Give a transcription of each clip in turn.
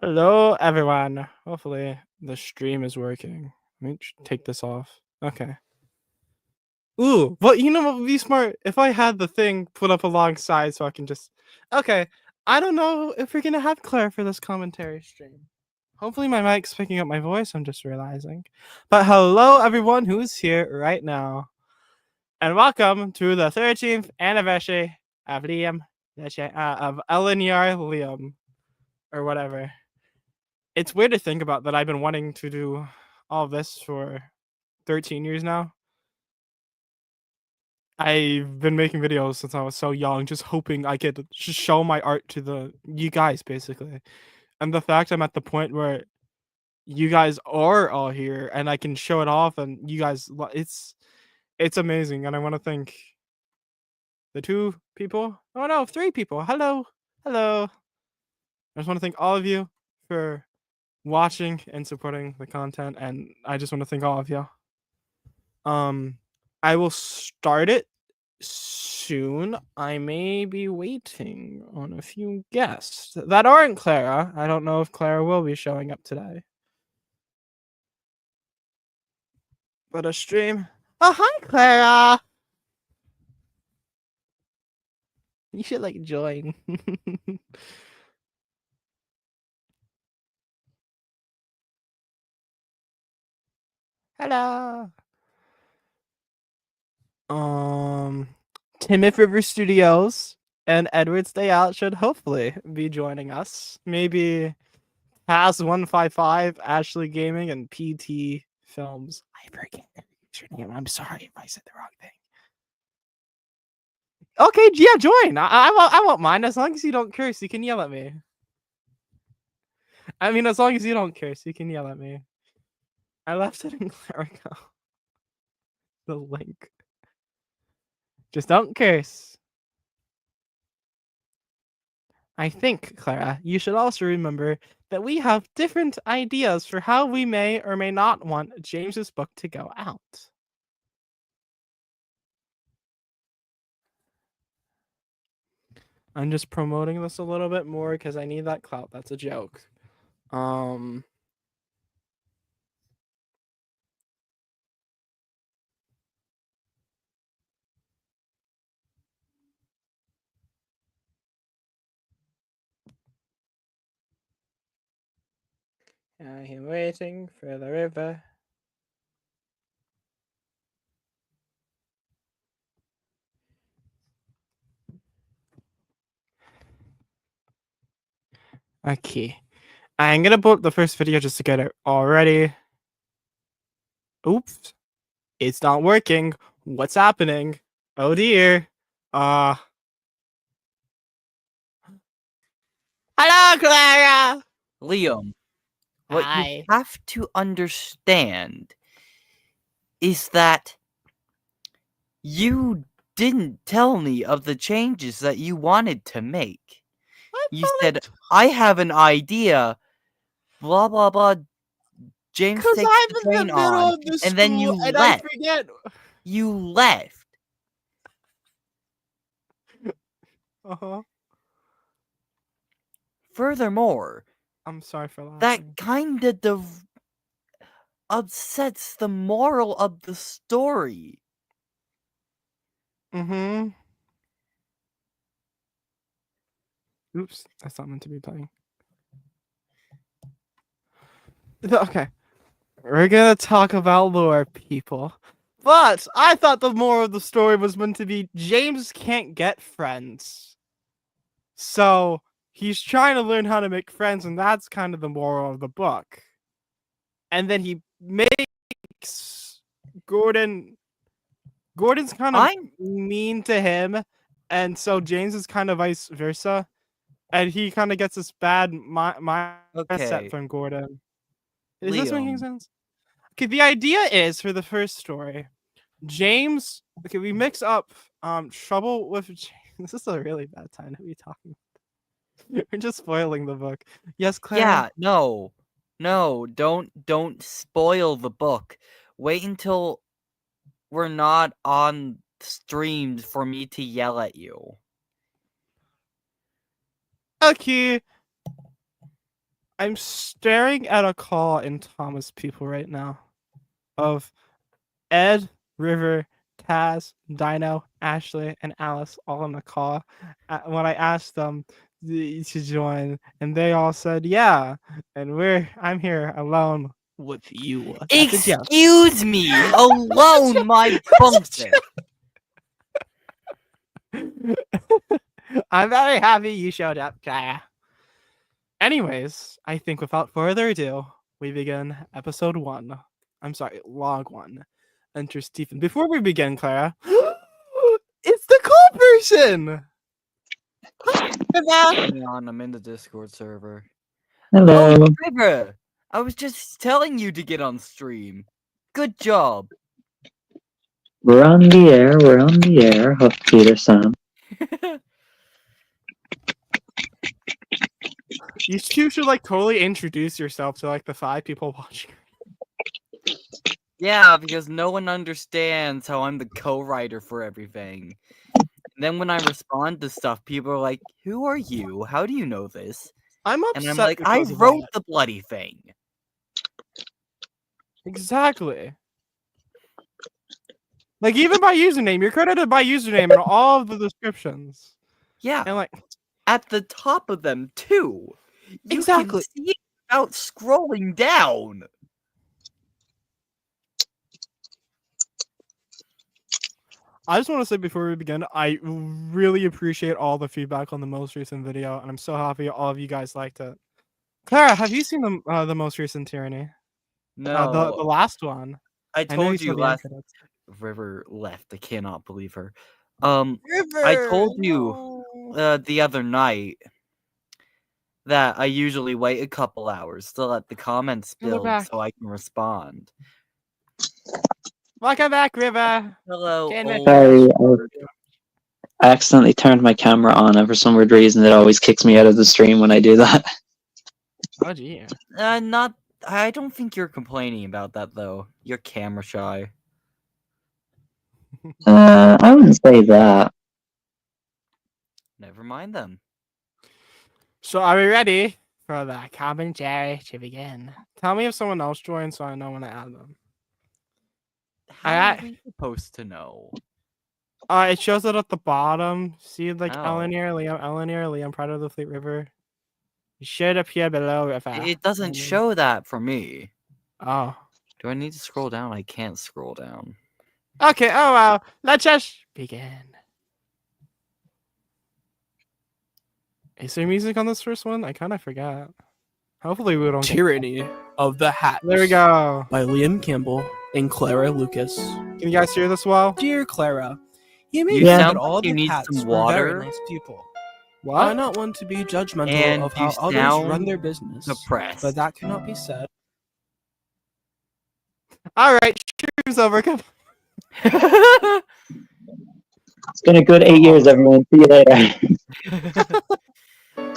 Hello, everyone. Hopefully the stream is working. Let me take this off. Okay. Ooh, well, you know what would be smart? If I had the thing put up alongside so I can just... Okay, I don't know if we're gonna have Claire for this commentary stream. Hopefully my mic's picking up my voice, I'm just realizing. But hello, everyone who's here right now. And welcome to the 13th anniversary of Liam, of Eleanor Liam, or whatever. It's weird to think about that I've been wanting to do all this for 13 years now. I've been making videos since I was so young, just hoping I could just show my art to you guys, basically. And the fact I'm at the point where you guys are all here and I can show it off and you guys, it's amazing. And I want to thank the 2 people. Oh no, 3 people. Hello. Hello. I just want to thank all of you for watching and supporting the content, and I just want to thank all of you. I will start it soon. I may be waiting on a few guests that aren't Clara. I don't know if Clara will be showing up today. But a stream. Oh, hi, Clara. You should join. Hello. Timothy River Studios and Edward's Day Out should hopefully be joining us. Maybe Pass 155, Ashley Gaming, and PT Films. I forget your name. I'm sorry if I said the wrong thing. Okay, yeah, join. I won't mind as long as you don't curse. You can yell at me. I mean, as long as you don't curse, you can yell at me. I left it in Clerico. The link. Just don't curse. I think, Clara, you should also remember that we have different ideas for how we may or may not want James's book to go out. I'm just promoting this a little bit more because I need that clout. That's a joke. I am waiting for the river. Okay. I'm gonna put up the first video just to get it already. Oops. It's not working. What's happening? Oh dear. Hello, Clara! Liam, what you have to understand is that you didn't tell me of the changes that you wanted to make. You said, I have an idea, blah, blah, blah. James takes the train on, and then you left. I forget. You left. Uh-huh. Furthermore, I'm sorry for laughing. that kind of upsets the moral of the story. Mm-hmm. Oops, that's not meant to be playing. Okay. We're gonna talk about lore, people. But I thought the moral of the story was meant to be James can't get friends. So he's trying to learn how to make friends, and that's kind of the moral of the book. And then he makes Gordon's kind of mean to him, and so James is kind of vice versa. And he kind of gets this bad mindset from Gordon. Is this making sense? Okay, the idea is for the first story, James. Okay, we mix up trouble with James. This is a really bad time to be talking. We're just spoiling the book. Yes, Claire. Yeah, no, don't spoil the book. Wait until we're not on stream for me to yell at you. Okay. I'm staring at a call in Thomas People right now of Ed, River, Taz, Dino, Ashley, and Alice all in the call. When I asked them to join, and they all said yeah, and I'm here alone with you. That's a joke. Excuse me, alone my bunker. I'm very happy you showed up, Kaya. Anyways, I think without further ado, we begin episode 1. I'm sorry, log 1. Enter Stephen. Before we begin, Clara, it's the call person! Hang on, I'm in the Discord server. Hello. Oh, River! I was just telling you to get on stream. Good job. We're on the air, Huff Peterson. You two should like totally introduce yourself to like the 5 people watching. Yeah, because no one understands how I'm the co-writer for everything. And then when I respond to stuff, people are like, "Who are you? How do you know this?" I'm upset. And I'm like, "I because of wrote that. the bloody thing." Exactly. Like even by username, you're credited by username in all of the descriptions. Yeah, And like at the top of them too. You exactly. can see it without scrolling down. I just want to say before we begin, I really appreciate all the feedback on the most recent video, and I'm so happy all of you guys liked it. Clara, have you seen the most recent Tyranny? No, the last one. I I know told you saw the last. end credits. River left. I cannot believe her. River, I told you the other night that I usually wait a couple hours to let the comments And they're build back. so I can respond. Welcome back, River. Hello, Can't old Sorry, bird. I accidentally turned my camera on, and for some weird reason, it always kicks me out of the stream when I do that. Oh gee. Not. I don't think you're complaining about that though. You're camera shy. I wouldn't say that. Never mind them. So are we ready for the commentary to begin? Tell me if someone else joins so I know when to add them. How are we supposed to know? It shows it at the bottom. See, like Oh. Liam, Pride of the Fleet River. It should appear below if It doesn't show that for me. Oh. Do I need to scroll down? I can't scroll down. Okay, oh well. Let's just begin. Is there music on this first one? I kind of forgot. Hopefully we don't. Tyranny of the Hatt. There we go. By Liam Campbell and Clara Lucas. Can you guys hear this well? Dear Clara, you may You think sound that all like you the need Hatts some were very water. nice people. What? I not want to be judgmental And of you how others sound run their business, Depressed. but that cannot be said. All right, stream's over. Come. It's been a good 8 years, everyone. See you later.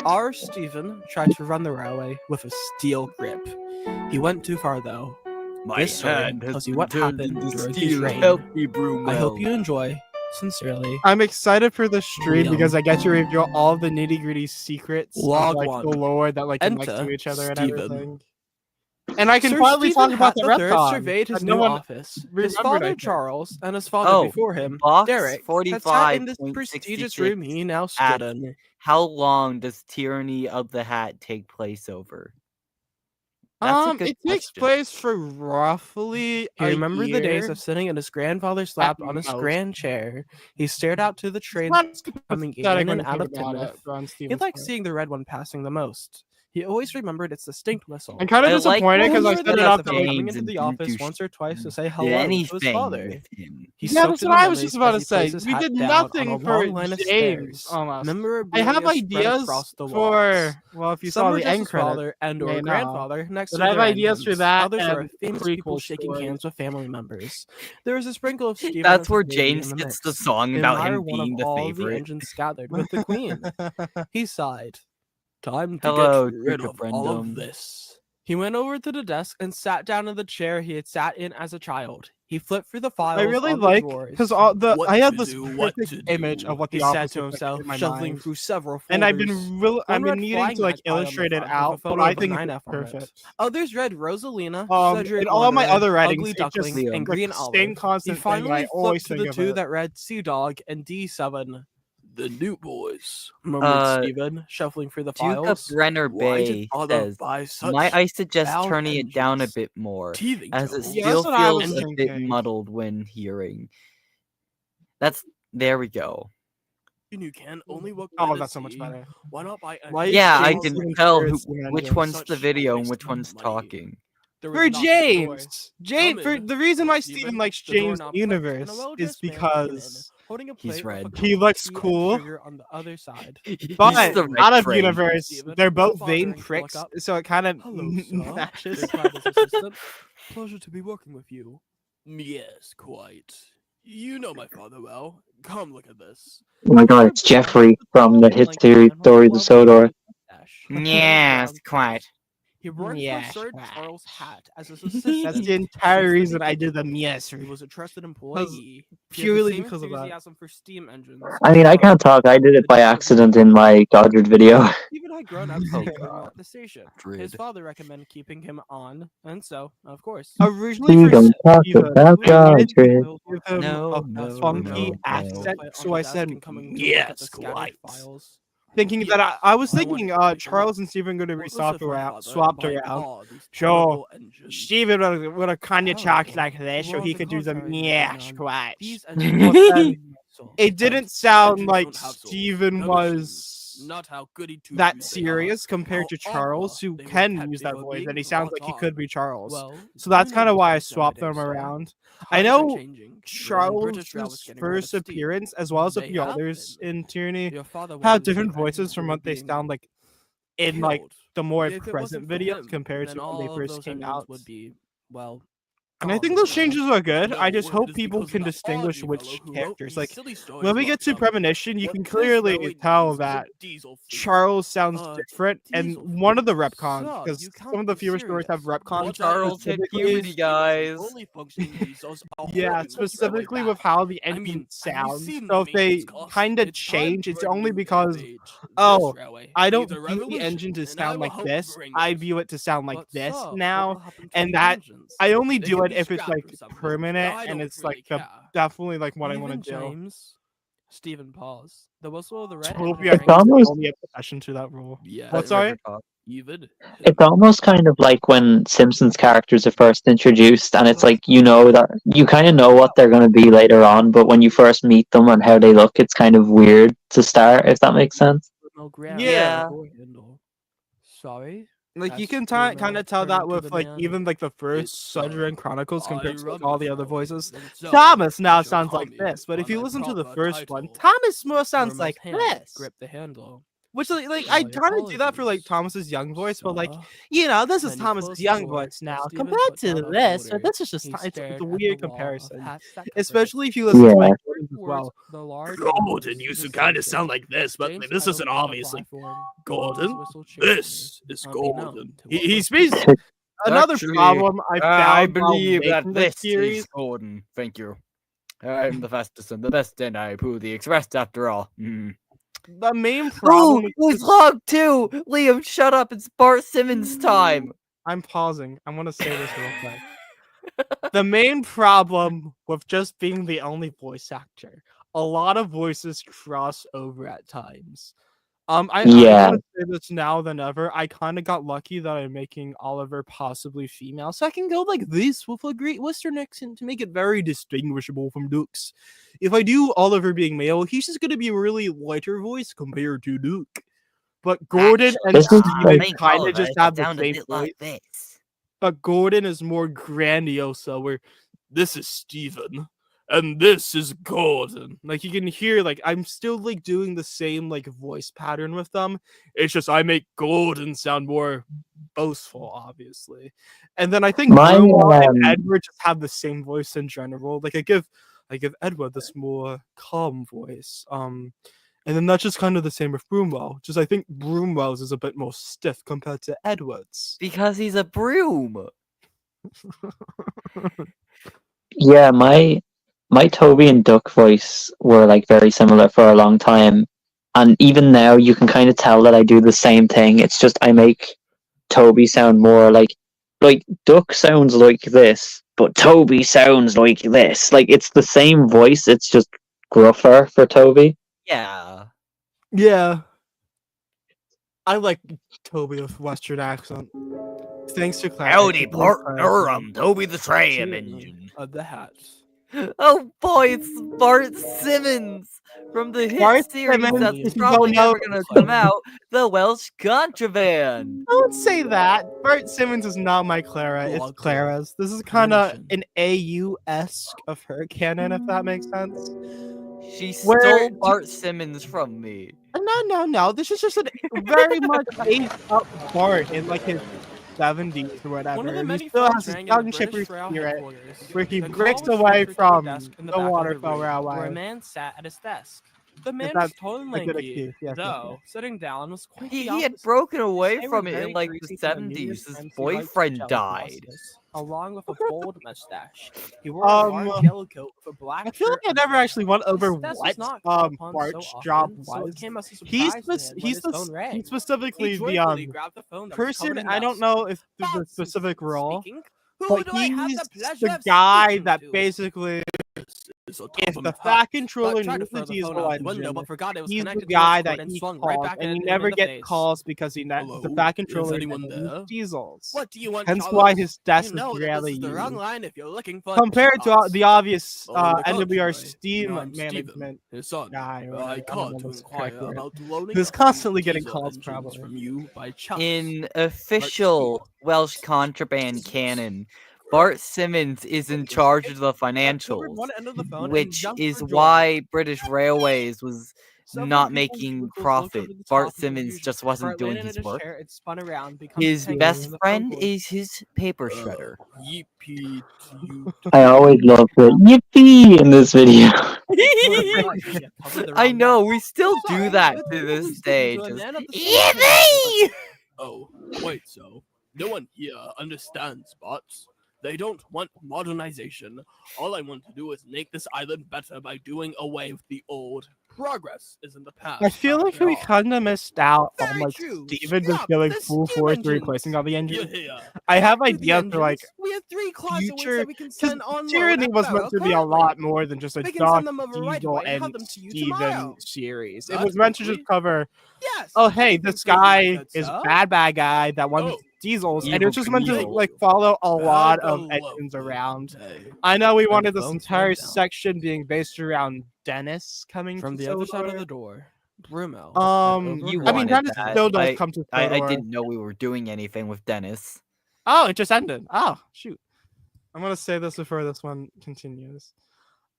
Our Stephen tried to run the railway with a steel grip. He went too far, though. My This story hand has tells you been what turned happened into during his steel. reign. Help me, Broomwell. I hope you enjoy. Sincerely, I'm excited for the stream Liam. because I get to reveal all the nitty gritty secrets Log of like one. the lore that like connects to Enter each other and Steven. everything. And I can Sir finally Stephen talk about the Hatt III retcon. surveyed his that no new one office. His remembered, I father think. Charles and his father Oh, before him, box Derek, had sat in this 45.66 prestigious room he now stood at- in. How long does Tyranny of the Hat take place over? That's a good It takes question. place for roughly He a remembered the days year. of sitting in his grandfather's lap At on his most. grand chair. He stared out to the It's trains not coming pathetic in when and you out think of about Plymouth. it, Ron He Stevens liked part. seeing the red one passing the most. He always remembered its distinct whistle. I'm kind of I like disappointed because I Remember set the it days up of to him like, coming James into the and office Duke once or twice to say did hello to his anything father. with him. He yeah, soaked that's in what the I was just memories about as to he say. placed his We hat did down nothing on a for long line of James. stairs. Almost. I Memorabilia have spread ideas across the walls. for if you Some saw were the just end his credits, father and you or may know. grandfather next But to I have their ideas for engines. that Others are and famous people prequel shaking story. hands with family members. There was a sprinkle of Stephen That's as a where baby James in the gets the mix. song about Admire him one of being the all the favorite. engines gathered with the queen. He sighed. Time to Hello, get rid Duke of of all of Brendam. this. He went over to the desk and sat down in the chair he had sat in as a child. He flipped through the files. I really on like the drawers. because I had this perfect image of what he the said office to looked like himself, in my shuffling mind. through several folders. And I've been One read needing Flying to like Magpie on the illustrate it front with a out, but photo I of a think it's 9F on it. perfect. Others read Rosalina, In Cedric all of my Wonder, other writings, Ugly it just Duckling, Liam. and like Green the same Olive. constant He thing. I finally always flipped to think the of two it. that read Sea Dog and D7. The new boys, murmured Stephen, shuffling through the Duke of files. Brenner Why did Bay father says, buy such might I suggest valve turning it down a engines? bit more, Teething as it troubles. Yeah, that's still what I was feels a bit thinking. muddled when hearing. There we go. You can only look Oh, at that's so much better. Why not buy a Why Yeah, I James can even tell cares in which engines? one's the Such video and waste which of one's money. talking. For James, Come for in, the reason why Steven. Steven likes The James doorknob the clicked, and a universe is well-dressed man came in, because holding a He's plate with a red. cup he of looks tea and cool. sugar on the other side. But He's the red out of train. universe, Steven, they're both without vain bothering to look pricks, up. so it kind of Hello, sir. matches. replied his assistant. Pleasure to be working with you. Yes, quite. You know my father well. Come look at this. Oh my god, it's Jeffrey from the hit series Stories of Sodor. Yes, quite. He worked Yes, for Sir right. Charles Hatt as his assistant. That's the entire Since the reason I did beginning. the yes. He was a trusted employee. He had the Purely same because of that. enthusiasm for steam engines. I mean, I can't talk. I did it by accident in my Goddard video. Stephen had grown up Oh, seeing him God. at the station. Dread. His father recommended keeping him on, and so, of course. Originally We for don't talk Steven, about we needed to Godred. give him No, a no, funky no, accent, no. so I said yes, quite. Files. Thinking Yes, that I was I thinking wanted to take a Charles look. and Steven going to be What was it for father swapped buying around. all these Sure. powerful engines? Steven would have kind of talked Powerful. like this, so Well, he on could do the contrary, yes, Mr. Nunn, quite. These But engines then so it didn't engines sound like don't have souls, Steven no was machines, not how goody two that shoes they are. serious compared to Charles, who They were can kept use that before voice, and being he sounds brought like he on. could be Charles. Well, So that's you know kind of these why I days swapped them nowadays, sir. around. I Times are know changing. When British rail was Charles' getting rid of first steam, appearance, as well as a they few have others been. in Tyranny, Your father have wanted different steam engines voices from that were what they being sound like in like killed. the more If it present wasn't for videos him, compared then to when they all of first those came engines out. would be, well, And I gone, think those sir. changes are good. I No, just it hope is people because of can that distinguish Aussie which fellow who wrote characters. these Like silly stories when we about get to them. Premonition, you What can this clearly railway tell needs is a that diesel fleet. Charles sounds different, and diesel one of the fleet. retcons, Sir, because you some can't of the be fewer stories have serious. retcons. What Charles hit specifically, puberty, guys. Only functioning diesels are yeah, holding this railway specifically with back. how the I engine mean, have you sounds. seen So the if they maintenance costs? kind of It's time change, it's for a only new because age. This oh, railway I don't needs a view the revolution, engine to and I sound will like help this. bring I it. view it to sound like But this sir, what now, will happen to and these that engines? I only They do can it be if it's scrapped like or something. permanent I and don't it's really like the care. definitely like what I Even want to do. James, Stephen paused. The whistle of the red Topia engine It's thinks almost- they only have possession to that rule. Yeah. What's sorry? Even It's almost kind of like when Simpsons characters are first introduced, and it's like that you kind of know what they're going to be later on, but when you first meet them and how they look, it's kind of weird to start, if that makes sense. Yeah. Sorry. Like you asked can Bruno, kind of tell turning that to with the like man. even like the first It's, Sudren Chronicles compared I to like run all this the other railway, voices. and so Thomas now you shall sounds call like me this, but if by you my listen to the proper first one, title. Thomas more sounds Bruno's like hand this. gripped the handle. Which like I My kind of do that for like apologies, Thomas's young voice, but like sir. this is Then he Thomas's closed the young door, voice and now Stephen compared put to down a this. folder. This is just He it's stared a at weird the wall of comparison, hats that covered it. especially if you listen to my Yeah. recordings as Towards well. the large Gordon windows used of to the kind of station. sound like this, but James this isn't idled on the obviously platform, Gordon. blowing his whistle cheerfully, This is unbeknown Gordon. to He, what he was speaks. behind. Another Actually, problem I I found while believe that making this this series. is Gordon. Thank you. I'm the fastest and the best, and I pull the express after all. The main Oh, problem he's logged too! Liam, shut up. It's Bart Simmons time. I'm pausing. I want to say this real quick. The main problem with just being the only voice actor, a lot of voices cross over at times. I Yeah. want to say this now than ever. I kind of got lucky that I'm making Oliver possibly female, so I can go like this with a Great Western accent to make it very distinguishable from Duke's. If I do Oliver being male, he's just gonna be a really lighter voice compared to Duke. But Gordon and This is Steven like- kind of just have the sound a same bit voice. like this. But Gordon is more grandiose, so where this is Steven and this is Gordon. Like you can hear, like I'm still like doing the same like voice pattern with them. It's just I make Gordon sound more boastful, obviously. And then I think My, Bromwell and Edward just have the same voice in general. Like I give Edward this more calm voice. And then that's just kind of the same with Broomwell. Just I think Broomwell's is a bit more stiff compared to Edward's. Because he's a broom. Yeah, my Toby and Duck voice were like very similar for a long time. And even now you can kind of tell that I do the same thing. It's just I make Toby sound more like Duck sounds like this, but Toby sounds like this. Like it's the same voice, it's just gruffer for Toby. Yeah. Yeah. I like Toby with Western accent. Thanks to Claire. Howdy, partner, I'm Toby the Tram Chairman Engine. of the Hatt. Oh boy, it's Bart Simmons from the hit Bart series Simmons, that's if you probably don't know, never gonna come out, The Welsh Contraband. don't say that. Bart Simmons is not my Clara, it's Blogger. Clara's. This is kind of Premonition. an AU-esque of her canon, if that makes sense. She Where- stole Bart Simmons from me. No. This is just a very much aged up Bart in like his 70s or whatever. One of the He many still folks has his rang in young the chipper British Rail spirit, headquarters. where he The call breaks was away transferred to the from desk in the back of waterfall room, where a railway. man sat at his desk. The man that's was tall and a good lanky, excuse, yes, yes, though sitting down was quite the He had opposite. broken His away hair from was it in very like the greasy from the numerous 70s. His times he wiped boyfriend jelly died. glosses, along with a bold mustache. He wore a large yellow coat with a black I feel like shirt I never under it. actually went over His desk what was not called upon so Bart's job often, so was. it came as a He's surprise to him when his phone rang. he's specifically He the joyfully grabbed the phone that was person. covered in I don't dust. know if there's a Bob specific Simpson role, speaking. Who but do I have he's the pleasure the of guy speaking that to? basically, Is a if top the of Fat Hatt, Controller but tried to needs a throw the diesel phone out the window, engine, but forgot it was he's the connected to guy his cord that and he swung calls, right back and at he him never in the gets face. calls because the Hello? Fat Is Controller anyone doesn't use there? diesels. What do you want, Hence Charles? why his desk You is know that this rarely is the wrong used. line if you're looking for Compared to teapots. the obvious On the NWR contrary, Steam I'm Stephen, management his son. guy, or I whatever. I don't called know to what's the inquire correct word. about loaning Who's a constantly few getting diesel calls, engines probably. from you by chance. In official Welsh Contraband canon, Bart Simmons is in charge of the financials, one end of the phone and which jumped is for joy. why British Railways was Several not people in making cubicles looked profit. over the top Bart of the Simmons confusion. just wasn't Bart doing landed his in his work. chair and spun around, becoming His tangled best in the phone friend cord. is his paper shredder. Yippee to you. I always love the yippee in this video. I know, we still do Sorry, that this to is this speaking day. to a Just man of the yippee! Oh, quite so. No one here understands bots. They don't want modernization. All I want to do is make this island better by doing away with the old. Progress is in the past. I feel like after we all. kind of missed out on Very like true. Steven just Stop going the full steam force engines. replacing all the You engines. hear? I have Back to the ideas for like engines. We have 3 closet weights future, that we can because send on load Tyranny at was meant Barrow to be a currently. lot more than just a We can Doc, send them over right Diesel, away and have and them to you Steven tomorrow. series. It That was meant to quickly? just cover, Yes. oh hey, anything this for you, my guy good is sir. bad guy that wants Oh, diesels, and it Evil was just meant to Knievel. like follow a lot Have a of engines lovely around. day. I know we And wanted this phone entire slowed down. section being based around Dennis coming From to the other side of Sodor. the door, Brummel. You I mean, wanted Dennis that. still does come to I Sodor. didn't know we were doing anything with Dennis. Oh, it just ended. Oh, shoot. I'm gonna say this before this one continues.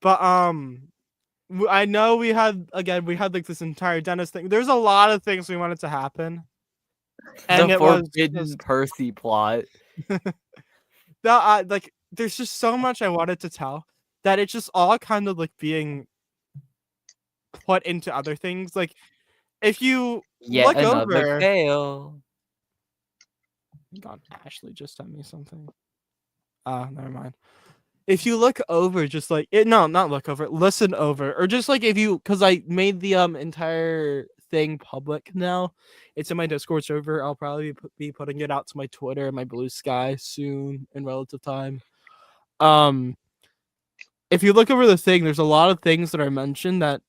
But I know we had like this entire Dennis thing. There's a lot of things we wanted to happen. And The it was Forbidden just Percy plot. like there's just so much I wanted to tell that it's just all kind of like being put into other things. Like if you Yet look another over, fail. God, Ashley just sent me something. Never mind. If you look over, just like it, no, not look over, listen over, or just like if you, because I made the entire thing public now. It's in my Discord server. I'll probably be putting it out to my Twitter and my Blue Sky soon in relative time. If you look over the thing, there's a lot of things that are mentioned that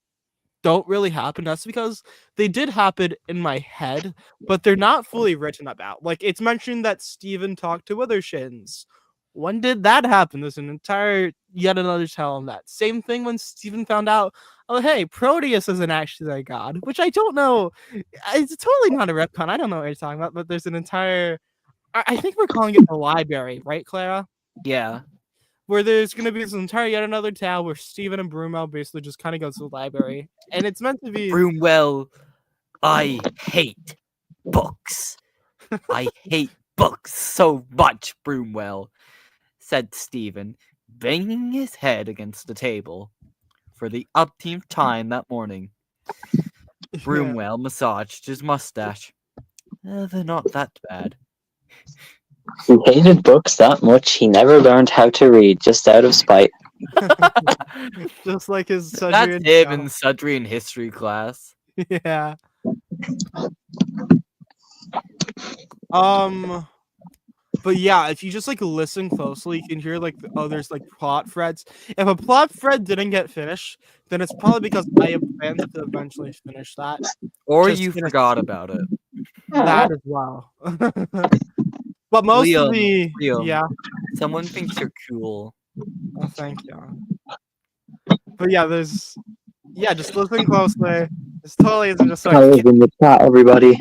don't really happen. That's because they did happen in my head, but they're not fully written about. Like it's mentioned that Steven talked to Withershins. When did that happen? There's an entire yet another tale on that. Same thing when Steven found out, oh hey, Proteus isn't actually a god, which I don't know. It's totally not a retcon. I don't know what you're talking about, but there's an entire I think we're calling it the library, right, Clara? Yeah. Where there's going to be this entire yet another tale where Steven and Brummel basically just kind of go to the library. And it's meant to be... Broomwell, I hate books. I hate books so much, Broomwell, said Stephen, banging his head against the table for the umpteenth time that morning. Broomwell massaged his mustache. They're not that bad. He hated books that much, he never learned how to read, just out of spite. Just like his That's Sudrian him in self. Sudrian history class. Yeah. But yeah, if you just like listen closely, you can hear like there's like plot threads. If a plot thread didn't get finished, then it's probably because I have plans to eventually finish that. Or Just you in a- forgot about it. that as well. But most of the Liam, yeah. someone thinks you're cool. Oh, thank you. But yeah, just listen closely. It's totally isn't just I like was in the chat, everybody.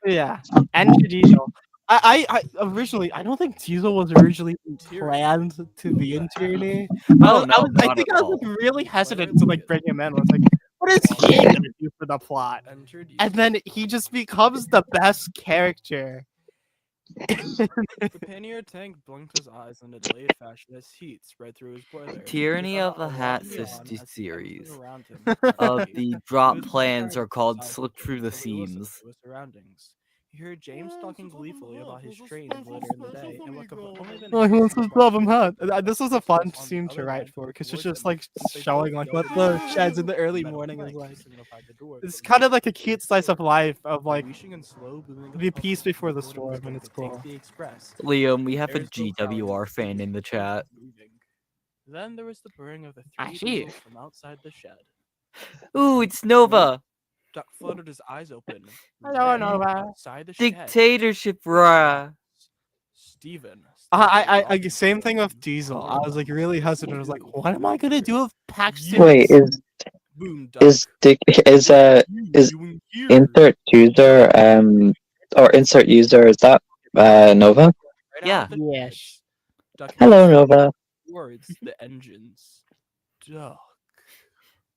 yeah. And to Diesel. I originally I don't think Diesel was originally planned to be in Tyranny. Oh no, I not think at I was all. like really hesitant to like bring him in. I was like, what is he gonna do for the plot? And then he just becomes the best character. The pannier tank blinked his eyes in a delayed fashion as heat spread through his boiler. Tyranny He of felt the a Hatt lot beyond sister as everything series around him of faded. the He drop was plans trying are to called decide Slip Through the until he listened Seams. to his surroundings. He heard James talking gleefully about his trains later in the day and what could have only been Oh, he wants to his love him question. hut. This was a His fun voice on the scene to other write line for because it's ignored just him. like They showing both like what noted the sheds in the early metal morning is plank like. signified the door It's from kind of the like a cute slice of life of like unleashing and slow booming the of peace puzzles before the from the storm, and it's that takes cool. the express. Liam, we have a There's no crowd, GWR fan in the chat. moving. Then there was the purring of the I three see. diesels from outside the shed. Ooh, it's Nova! Duck fluttered his eyes open. Hello, Then, Nova. outside the shed, Dictatorship, rah! Steven. Same thing with Diesel. I was like really hesitant. I was like, what am I gonna do with Paxton? Wait, Boom, duck. is insert user or insert user, is that Nova? Right Yeah. out of the Yes. shed, Duck Hello, hastened Nova. towards the engines. Duck.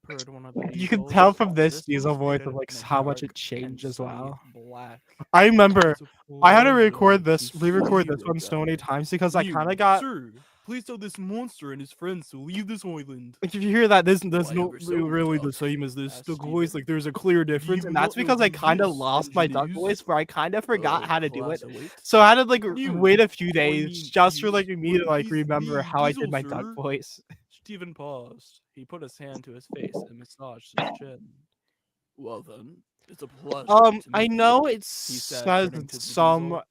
Purred one of the You can diesels. tell from this This Diesel was voice rated of like in a how much it dark changed and as well. sunny Black. I remember It's a I had to pleasure record to this, see re-record you this one so again. many times because I You, kind of got. Sir, please tell this monster and his friends to leave this island. Like, if you hear that, there's Why no ever so, really the Duck? same as this Asked Duck voice. Steven. Like there's a clear difference, You and that's not know because I who kind of this lost my Duck engine voice, is? where I kind of forgot how to do it. Class awaits. So I had to like You, wait a few I days mean, just for he's like me to one like piece remember big how I did diesel, my Duck sir. voice. Steven paused. He put his hand to his face and massaged his chin. Well then, it's a pleasure. To I meet know you, it he said, says turning to it's the some diesel.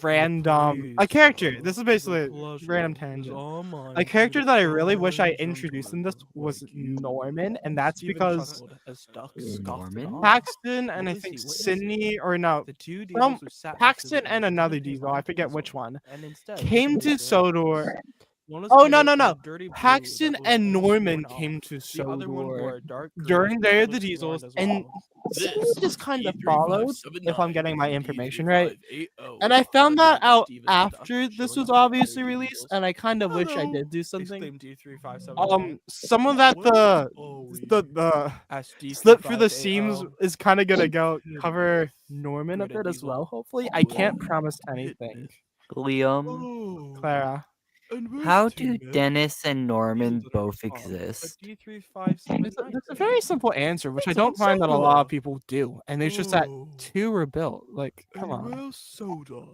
random a Please, character. sir, This is the basically a pleasure random is tangent. all mine A to character meet that I a really wish I fine introduced in this gentleman was like you. Norman, and that's Steven because chuckled as Duck scoffed it Norman? off. Paxton and I Was think he witnessing? Sydney or no, The two some diesels were sat Paxton next to and the another table diesel, I forget which diesel, one, and instead came to took Sodor. one was Oh no painted in no! a dirty blue Paxton that was and almost Norman worn came off. to The other one wore Sodor a dark gray during Day of the almost Diesels, worn as and well. Sydney This just is kind of followed, if I'm D3579 getting my and information right. D3580, And I found that admitted out Steven to Duck, after this showing was off the obviously other released, diesels. and I kind of wish I Hello, did do something. exclaimed D3579. Some of that Where are we? the Asked slip through the seams D3580. is kind of gonna go Good cover enough, Norman a agreed bit as Diesel. well. Hopefully, I can't Well, promise hit anything. me. Liam, Oh, Clara, and where's how do Tim? Dennis and Norman Diesel didn't both respond, but exist? D3579 it's a very simple answer, which I It's don't on find that a lot of Soda. people do. And there's just that Oh, two were built. Like, come and on, where's Soda?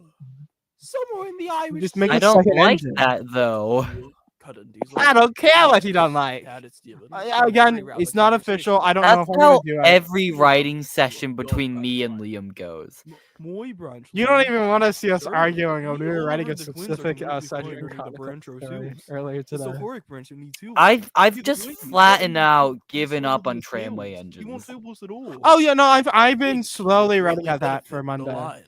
Somewhere in the Irish just make I a don't second like engine. that though. Cut in Diesel. I don't care what you don't like. Added Steven. Again, it's not official. I don't know That's if I'm gonna how do it. every writing session between me and Liam goes. My branch. You don't even want to see us Sir, arguing when we were all writing a heard the twins are specific completely fine Cedric under the branch story ourselves. earlier It's the today. Horic branch who needs help. I've He's just waiting. flattened out, He's given solving up on the tramway sales. He won't engines. help us at all. Oh yeah, no, I've been Think slowly he'll writing greatly at that for benefit the Monday. line.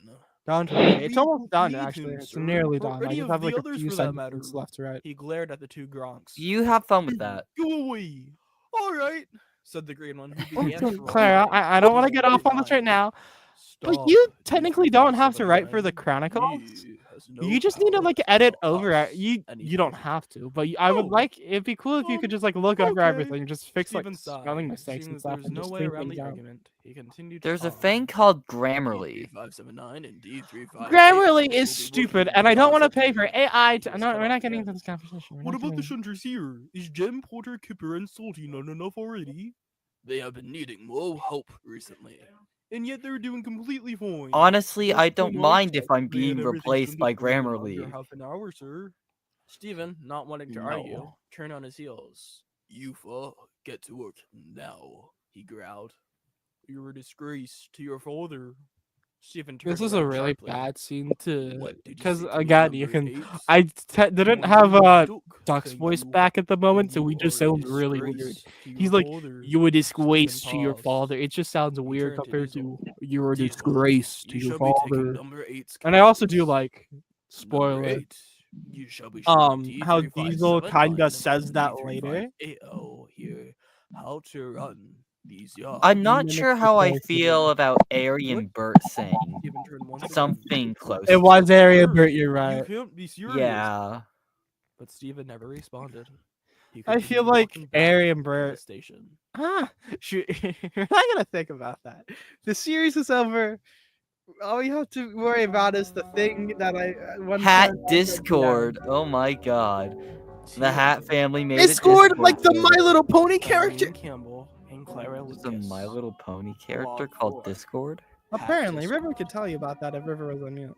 Don't worry, it's We almost done need actually. him, It's sir, nearly or done. I any just of have the like a others few for that matter. sentences left to write. He glared at the two Gronks. You have fun with that. Go away. All right, said the green one, who began to roll Clara, away. I don't want to get off on this right now, but Stop, you technically don't have to write for the D3579. Chronicles. He has no You just need to power like to edit tell over us it. You don't anything. have to, but I would Oh, like it'd be cool if you could just like look over okay. everything, just fix like Steven spelling sighed, mistakes seeing and that stuff, there was and no just way clean around things the out. argument. He continued to There's a talk. thing called Grammarly. D3579 and D3580 Grammarly will is be stupid, working and I don't want to constantly. pay for AI. He was No, cut we're off not getting again. into this conversation. We're What not about the getting- shunters here? Is Jem, Porter, Kipper, and Salty not enough already? They have been needing more help recently. and yet they're doing completely fine. Honestly, What's I don't going on, mind if sir? I'm We had being everything replaced by finished in under Grammarly. half an hour, sir. Stephen, not wanting to argue, No. turned on his heels. You get to work now, he growled. You're a disgrace to your father. Stephen turned This is a around really sharply. bad scene to, What did you because say to me, again, you number can. eight? I didn't Well, have you're Duke, Duck's thank voice you. back at the moment, so You he just are a sounds really weird. disgrace to your He's like, father. "You a disgrace Stephen to your paused. father." It just sounds He weird turned to compared to Diesel. "You're a Diesel, disgrace to you your shall be taking father." number 8's And I also classes. do like Number spoiler. 8. You shall be showing How Diesel kinda says that later. D357 here. How to run these yards. I'm not Mimics sure the how I character. feel about Ari and Bert saying Stephen turned once again. something close. It was area, Sir, Bert. You're You right. can't be serious. Yeah. But Stephen never responded. He I feel continued like walking back Ari and to the Bert. station. Shoot, you're not gonna think about that. The series is over. All you have to worry about is the thing that I one Hat time- Discord. Oh my god. The Hat family made a Discord Discord like the server. My Little Pony Character character. Campbell and Clara There's a Lucas. My Little Pony character Log called 4. Discord. Apparently, Discord. River could tell you about that if River was on mute.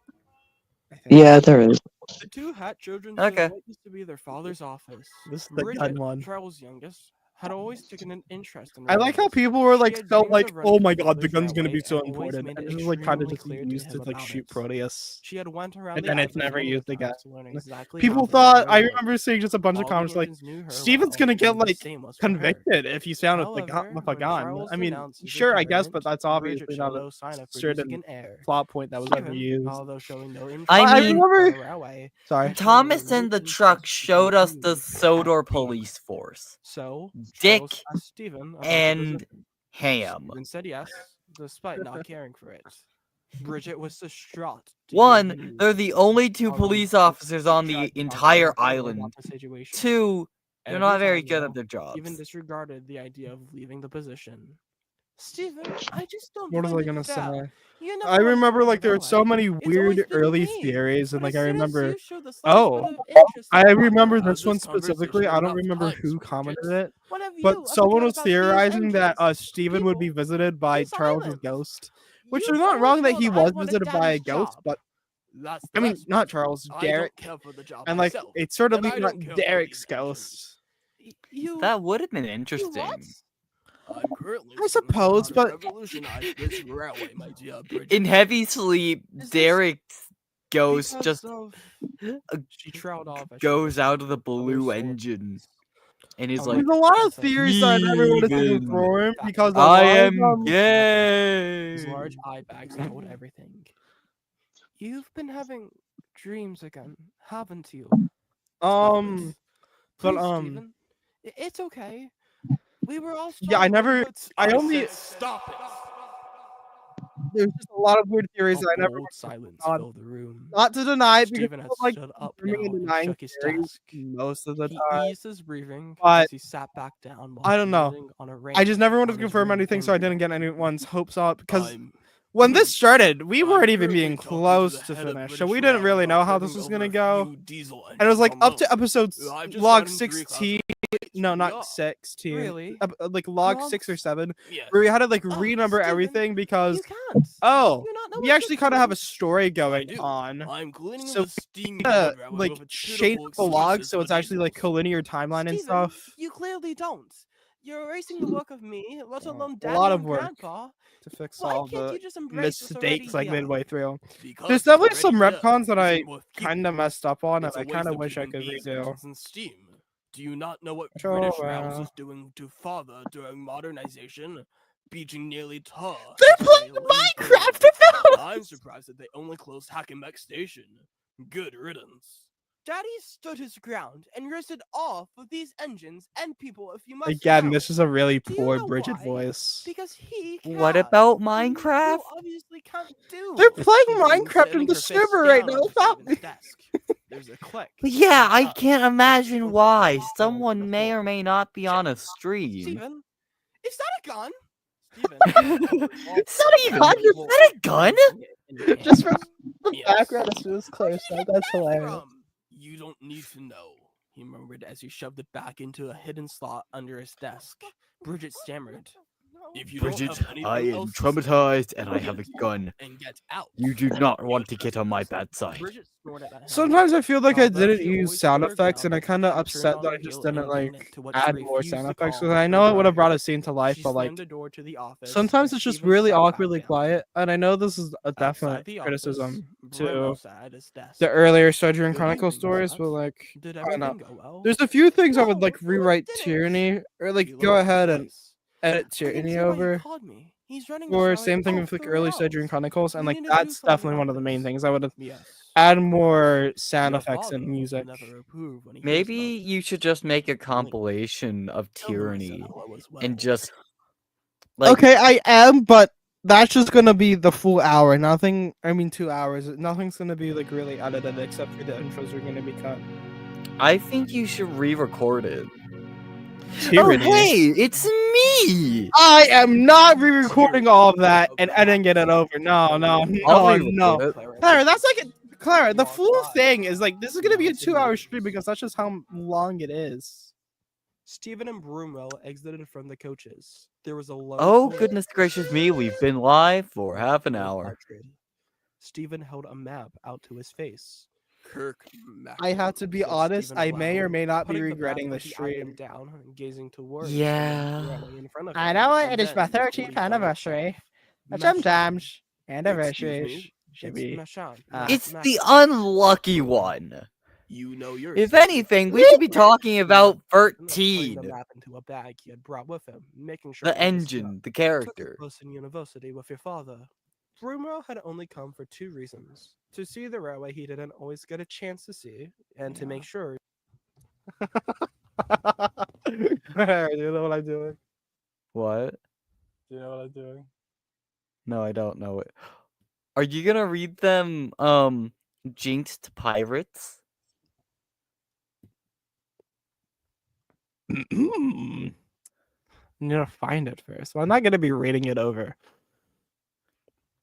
I think. Yeah, there is. The two Hat children Okay. said what used to be their father's office. This is the Bridget, gun one. Charles' youngest, had always taken an interest in I like how weapons. people were She like had so dreams like, of running oh my her god, the father's gun's gonna be railway so and always important, made and it this is like kind of extremely just clear to used him to like about shoot it. Proteus. She had went around And the then it's axis never many used times again. to learn exactly People how the thought railway I worked. remember seeing just a bunch of All comments the like engines knew her Steven's well, gonna get and the like same was for her. convicted if he's found with However, with a when gun. Charles I mean, announced his sure, I guess, but retirement, that's Bridget obviously showed not no a sign of certain producing an heir. plot point that was ever Stephen, used. although showing no interest I I mean, remember. in the railway, Sorry. had shown Thomas no and the interest truck in showed us the continuing Sodor at being. police force. So, Dick Charles asked Stephen about the and position. Ham. Stephen said yes, despite not caring for it. Bridget was distraught to hear the One, news. they're the only two Although police Bridget officers on tried the to talk to entire her father island. about the situation. Two, they're Every not very time, good though, at their jobs. Stephen disregarded the idea of leaving the position. Stephen, I just don't What was find I gonna it fair. say? You I never remember went like there were so railway. many It's always weird been early me. theories, and But like as I soon as remember. you showed the slightest bit of interest in I the remember matter, this one this conversation specifically. I would don't have remember time, who Bridget. commented it, What have but you ever someone done was about these theorizing that engines, Steven would be people, visited by this Charles's island? ghost, which You've they're not always wrong that known he I was wanted visited by a Daddy's ghost, job. but That's I the mean, best not part. Charles, I Derek, don't care for the job and like myself, it's sort of and I not don't care for Derek's these ghost. engines. That would have been You what? interesting. I'm currently I learning suppose, how to but revolutionize this railway, my dear Bridget. In Heavy Sleep, Is this Derek's ghost because just of... She trailed off as she goes listened out to of the her blue father's engine stories. and is Unlike like, There's a her lot of princess, theories that I never wanted to Steven, confirm because a I lot of am them. His large gay. eye bags told everything. You've been having dreams again, haven't you? Stop it. But Please, Stephen. It's okay. We were all yeah, I startled when we never. heard I I only. said stop it. There's just a lot of weird theories A that I never. bold silence on. filled the room. Not to deny it because Stephen had people like stood up confirming now and and denying shook his theories desk. most of the He time. eased his breathing But as he sat back down while I don't know. kneeling on a I just range never wanted to on his confirm room anything, so I table. didn't get anyone's hopes up. Because I'm when this started, we I'm weren't even currently being talking to close the to head of finish, so British we didn't Rail really about know how this bringing was over gonna a go. few diesel And it was like engines up to alone. episode I've just log gotten 3 classes 16. No, Yeah. not 16. Really? Like log Log 6 or 7, Yes. where we had to like Oh, renumber Stephen, everything because You can't. oh, Do you not know we what actually you're kind of have a doing? story I going do. on. I'm cleaning So the steam uh, powered railway like with its change beautiful the logs excuses so for it's actually like diesels. collinear timeline and Stephen, stuff. you clearly don't. You're erasing the work of me, let alone A Daddy lot of and work Grandpa. to fix Why all can't the you just embrace what's already mistakes like here? midway through. Because There's what's definitely some already here retcons that I isn't worth keeping. kind of messed up on, and It's a I kind waste of of wish I keeping could these redo. engines in steam. Do you not know what Sure, British Rails well. is doing to father during modernization? Beaching nearly tar. They're into playing rail and Minecraft bone. now! I'm surprised that they only closed Hackenbeck Station. Good riddance. Daddy stood his ground and rested all for these engines and people if you must Again, know. this is a really Do you poor know Bridget why? voice. Because he can. What about And Minecraft? you obviously can't do. They're playing He boomed, Minecraft slamming in the her fist server right down now. onto Stop Stephen's me. desk. There's a click. Yeah, I and can't a imagine thud. why. Stephen fell to Someone the may floor. or may not be on a Check. stream. Stephen, is that a gun? Stephen, Is that even- is that a gun? Just from the Yes. background, as soon as Claire said, that's hilarious. You don't need to know, he murmured as he shoved it back into a hidden slot under his desk. Bridget stammered. If you don't Bridget, have anything I am else to say, traumatized and I have a gun. and get out. You do not want to get on my bad side. Bridget snorted at him. Sometimes I feel like I Although didn't she use always sound stood her effects, and ground, I kind of she upset turned that on I her just heel didn't and like gained it to what she add more refused sound to effects call because I her know it would have brother. brought a scene to life, She but like slammed the door to the office. sometimes and it's just Steven really sat back awkwardly down. quiet, and I know this is a Outside definite the office, criticism Bruno to sat at his desk. the earlier Surgery and Good Chronicle evening, stories, Scott. but like Did I don't know. everything go well? There's a few things I would No, like no, it rewrite didn't. Tyranny or He like lowered go his ahead and voice. edit I didn't Tyranny say why you over. called me. He's running the Or show. same thing Oh, with like for early reals. Surgery and Chronicles, and We like need to do that's something definitely one of the about main this. things. I would Yes. add more sound Your effects and father music. never approved when he Maybe hears about you should just make a Link. compilation of Tell him I said Tyranny hello as well. and just like Okay, I am, but that's just gonna be the full hour. Nothing. I mean, 2 hours. Nothing's gonna be like really edited except for the intros are gonna be cut. I think you should re-record it. Oh Tyranny. hey, it's me! I am not re-recording all of that and editing it over. No, no, I'll no, re-record no. it. Clara, that's like Clara. The full thing is like this is gonna be a 2-hour stream because that's just how long it is. Stephen and Broomwell exited from the coaches. There was a low Oh tone goodness gracious me, we've been live for half an of hour. hatred. Stephen held a map out to his face. Kirk I have to be said honest. Stephen I may or aloud, may not be putting the regretting back the of the item stream. down and gazing towards Yeah. the railway in front of I him, know and it is my then the 13th 45th anniversary. But Machan. sometimes Excuse anniversaries me, should it's be. Machan. It's not the Machan. unlucky one. You know yours. If anything, we should be talking about Putting the 13. map into a bag he had brought with him, making sure The it was engine, the took a character. course in university with your father. Broomwell had only come for two reasons: to see the railway he didn't always get a chance to see, and to make sure. Do you know what I'm doing? What? Do you know what I'm doing? No, I don't know it. Are you gonna read them Jinxed Pirates? I'm gonna find it first. Well, I'm not gonna be reading it over.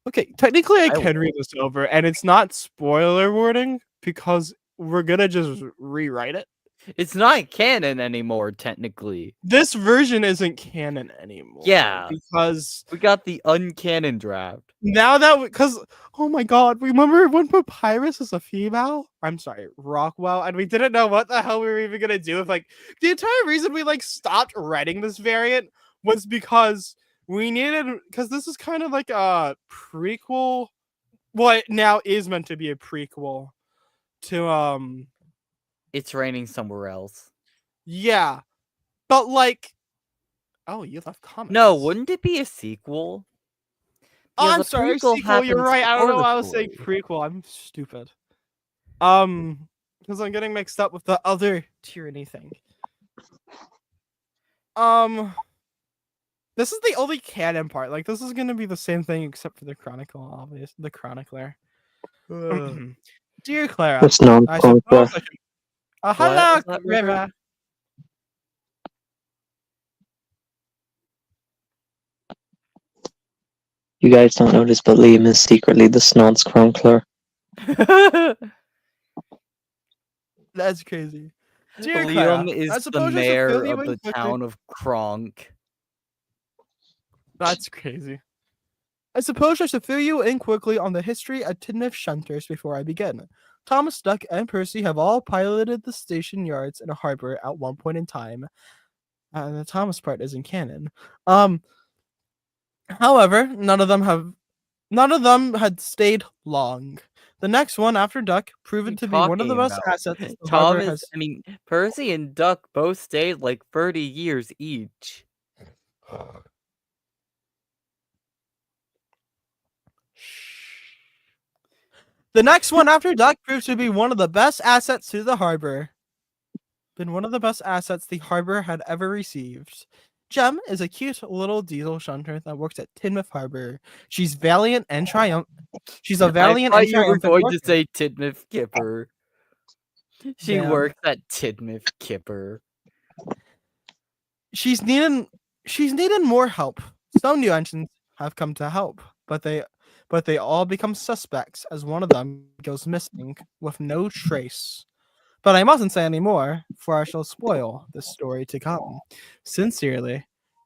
Okay, technically I can read this over, and it's not spoiler warning because we're gonna just rewrite it. It's not canon anymore, technically. This version isn't canon anymore. Yeah. Because We got the uncanon draft. now that because oh my god, remember when Papyrus is a female? I'm sorry, Rockwell, and we didn't know what the hell we were even gonna do with like the entire reason we like stopped writing this variant was because we needed because this is kind of like a prequel. What now is meant to be a prequel to It's raining somewhere else. yeah, but like oh you left comments. No, wouldn't it be a sequel? Oh, Yeah, I'm the sorry, prequel sequel. You're happens right. I don't know before why I the was saying story. prequel. I'm stupid. Because I'm getting mixed up with the other Tyranny thing. This is the only canon part. Like, this is gonna be the same thing except for the Chronicle, obviously. The Chronicler. Dear Clara, It's non I suppose I should... hello, was that, River. River? You guys don't know this, but Liam is secretly the Snonce Chronicler. That's crazy. Dear Clara, Liam I is the suppose I should mayor fill you of in the quickly. town of Kronk. That's crazy. I suppose I should fill you in quickly on the history at Tidmouth Shunters before I begin. Thomas, Duck, and Percy have all piloted the station yards in a harbor at one point in time. The Thomas part isn't canon. However, none of them had stayed long. The next one after Duck proven to be one of the best assets the harbor has. Percy and Duck both stayed like 30 years each. The next one after Duck proved to be one of the best assets to the harbor. Been one of the best assets the harbor had ever received. Jem is a cute little diesel shunter that works at Tidmouth Harbor. She's valiant and triumphant. She's a valiant I and thought you were triumphant going worker. to say Tidmouth Kipper. She Damn. works at Tidmouth Kipper. She's needed more help. Some new entrants have come to help, but they all become suspects as one of them goes missing with no trace. But I mustn't say any more, for I shall spoil the story to come. Sincerely,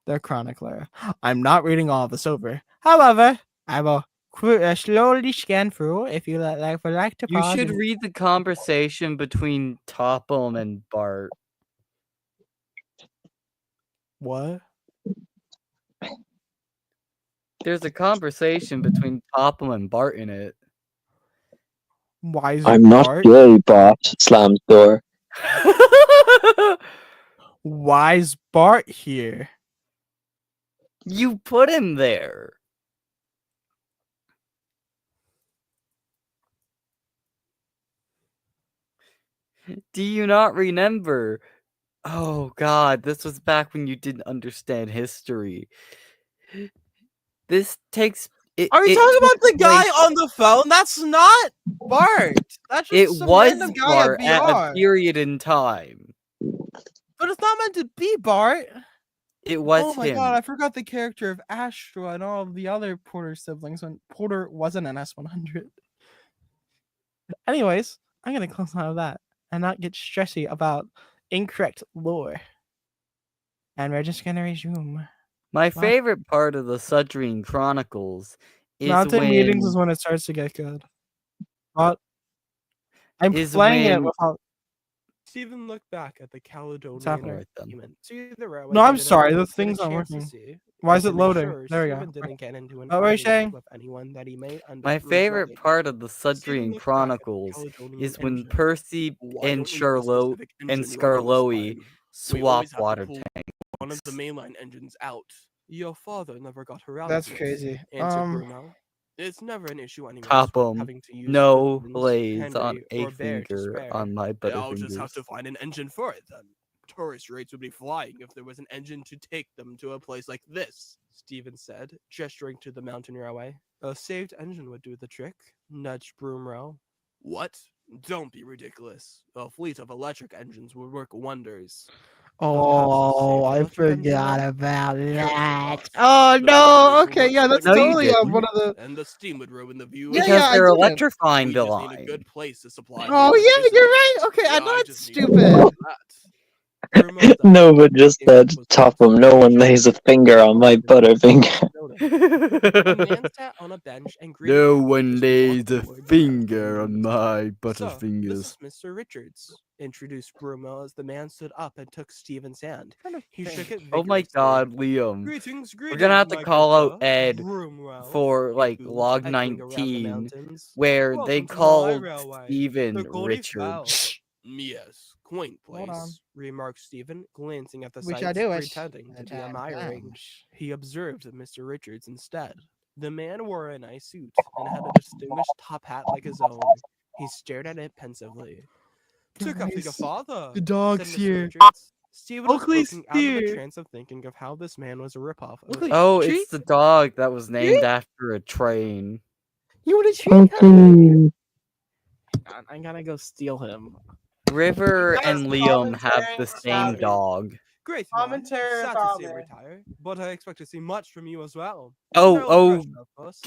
the chronicler. I'm not reading all of this over. However, I will slowly scan through if you would like to You pause. should and- read the conversation between Topham and Bart. What? There's a conversation between Topham and Bart in it. Why is I'm not Bart? gay, bot. Slams door. Why is Bart here? You put him there. Do you not remember? Oh god, this was back when you didn't understand history. This takes Are we it talking took about the guy place- on the phone? That's not Bart. That's just It some was random guy Bart at at VR. a period in time. But it's not meant to be Bart. It was Oh my him. god, I forgot the character of Astra and all of the other Porter siblings when Porter wasn't an S100. Anyways, I'm gonna close out of that and not get stressy about incorrect lore. And we're just gonna resume. My favorite part of the Sudrine Chronicles is Mountain when meetings is when it starts to get good. But I'm Is playing it when- without. Stephen looked back at the Caledonian happening? Alright then. monument. See the railway No, I'm they didn't sorry, get the a things aren't chance to working. see. Why is To it make loading? sure There we Stephen go. didn't get into an What were you argument saying? with anyone that he may My favorite part of the Stephen Sudrine looked back at the Chronicles Caledonian is when engine. Percy Why and don't we have a specific engine running this Scarloey time? We swap always have to water pull tanks. one of the mainline engines out. Your father never got around That's to this, crazy. answered Bruno. It's never an issue anymore. Topham, having to use no Stevens, blades on Henry, a or Bear to finger spare. on my I'll just have butterfingers. to find an engine for it then. Tourist rates would be flying if there was an engine to take them to a place like this, Stevens said, gesturing to the mountain railway. A saved engine would do the trick, nudged Broomrow. What? Don't be ridiculous. A fleet of electric engines would work wonders. Oh, I Perhaps a saved forgot electric about Careful, that. boss. Oh The no. batteries will Okay, work yeah, that's No, you totally didn't. one of the. and the steam would ruin the view. Yeah, Because yeah, I they're didn't. electrifying We the just need a line. good place to supply. Oh the yeah, electricity. you're right. Okay, Yeah, I'm I not just need to figure stupid. out that. Bruno thought No, but just it that was Topham. No one lays a finger on my butterfinger. A man sat on a bench and greeted No him one as he lays walked a toward the finger mountain. on my So, this butterfingers. is Mr. Richards, introduced Bruno as the man stood up and took Stephen's hand. He shook it Oh my vigorously. god, Liam. Greetings, We're gonna have to my call good out sir. Ed Broomwell, for he like boomed, log echoing around the 19 mountains. where they Welcome to my called railway, Stephen the Goldy Richard. Fowl. Yes, quaint Hold on. place, remarked Stephen, glancing at the We shall sights, do it. pretending to be admiring. He observed Mr. Richards instead. The man wore a nice suit and had a distinguished top hat like his own. He stared at it pensively. Took after your Guys, father, the dog's said Mr. here. Richards. Stephen was Oakley's looking out of the here. trance of thinking of how this man was a ripoff of Oakley, Oh, treat? it's the dog that was named after a train. You want a treat? Hang Okay. on, I gotta go steal him. River Guys, and Liam have commentary the about same it. dog. Great man, Commentary sad about to see him it. retire, but I expect to see much from you as well. Oh, No oh, pressure, of course.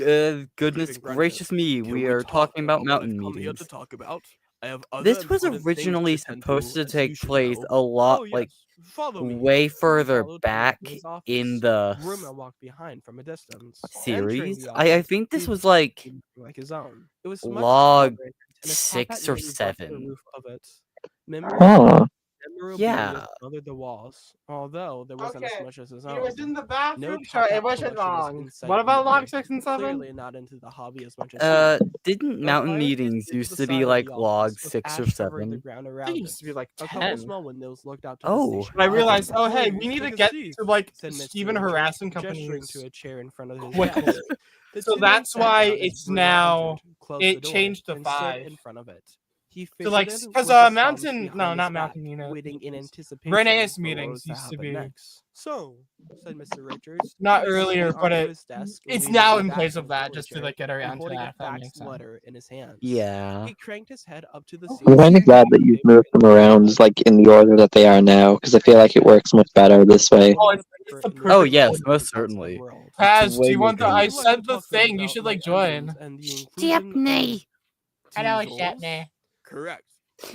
Goodness Stephen grunted. gracious me, Can we are talk talking about what mountain I've come here meetings. to talk about? I have other This was important things originally attend supposed to as you take should place know. a lot, Oh, yes. like, Follow me. way He further followed him back into his office. in the Bruno walked behind from a distance. series. Entering the I office, think this he was found like something like his own. It was much log smaller, and his top hat 6 or nearly brushed the 7. roof of it. Memory Huh. Yeah. smothered the walls, although there wasn't as Okay, much as his He own. was in the No bathroom, so top it hat wasn't collection was long. in sight What about log either. 6 and 7? Clearly not into the hobby as much as he. Didn't A mountain fireplace meetings stood to used the to be side of like the log office, with 6 or ash covering the 7? ground I around think it it. used to be like A couple 10. small windows looked out to Oh. the station. But I realized, oh hey, Please, we need to take a get seat, to like said Mr. Stephen Richards, harassing gesturing companies. to a chair in front of his quickly. desk. The So two men that's sat why down as it's Bruno now- entered, closed it the door, changed to and stood 5. in front of it. He So like, fidgeted because with his thumbs mountain, no, behind not his back, mountain, you know, waiting in anticipation Renee's for what meetings was to used to happen be next. So, said Mr. Richards, not placing earlier, the but onto it his desk, it's leaning now in back place in of his that lower just to chair, like get and around to holding that. a If that faxed makes sense. letter in his hands. Yeah. He cranked his head up to the Oh, ceiling. I'm kind of glad that you've moved them around like in the order that they are now, because I feel like it works much better this way. Oh, it's the Oh, perfect yes, one. most certainly. Paz, way do you more want the? I convenient. sent the thing. You should like join. Stepney. Hello, Diesels? Stepney. Correct.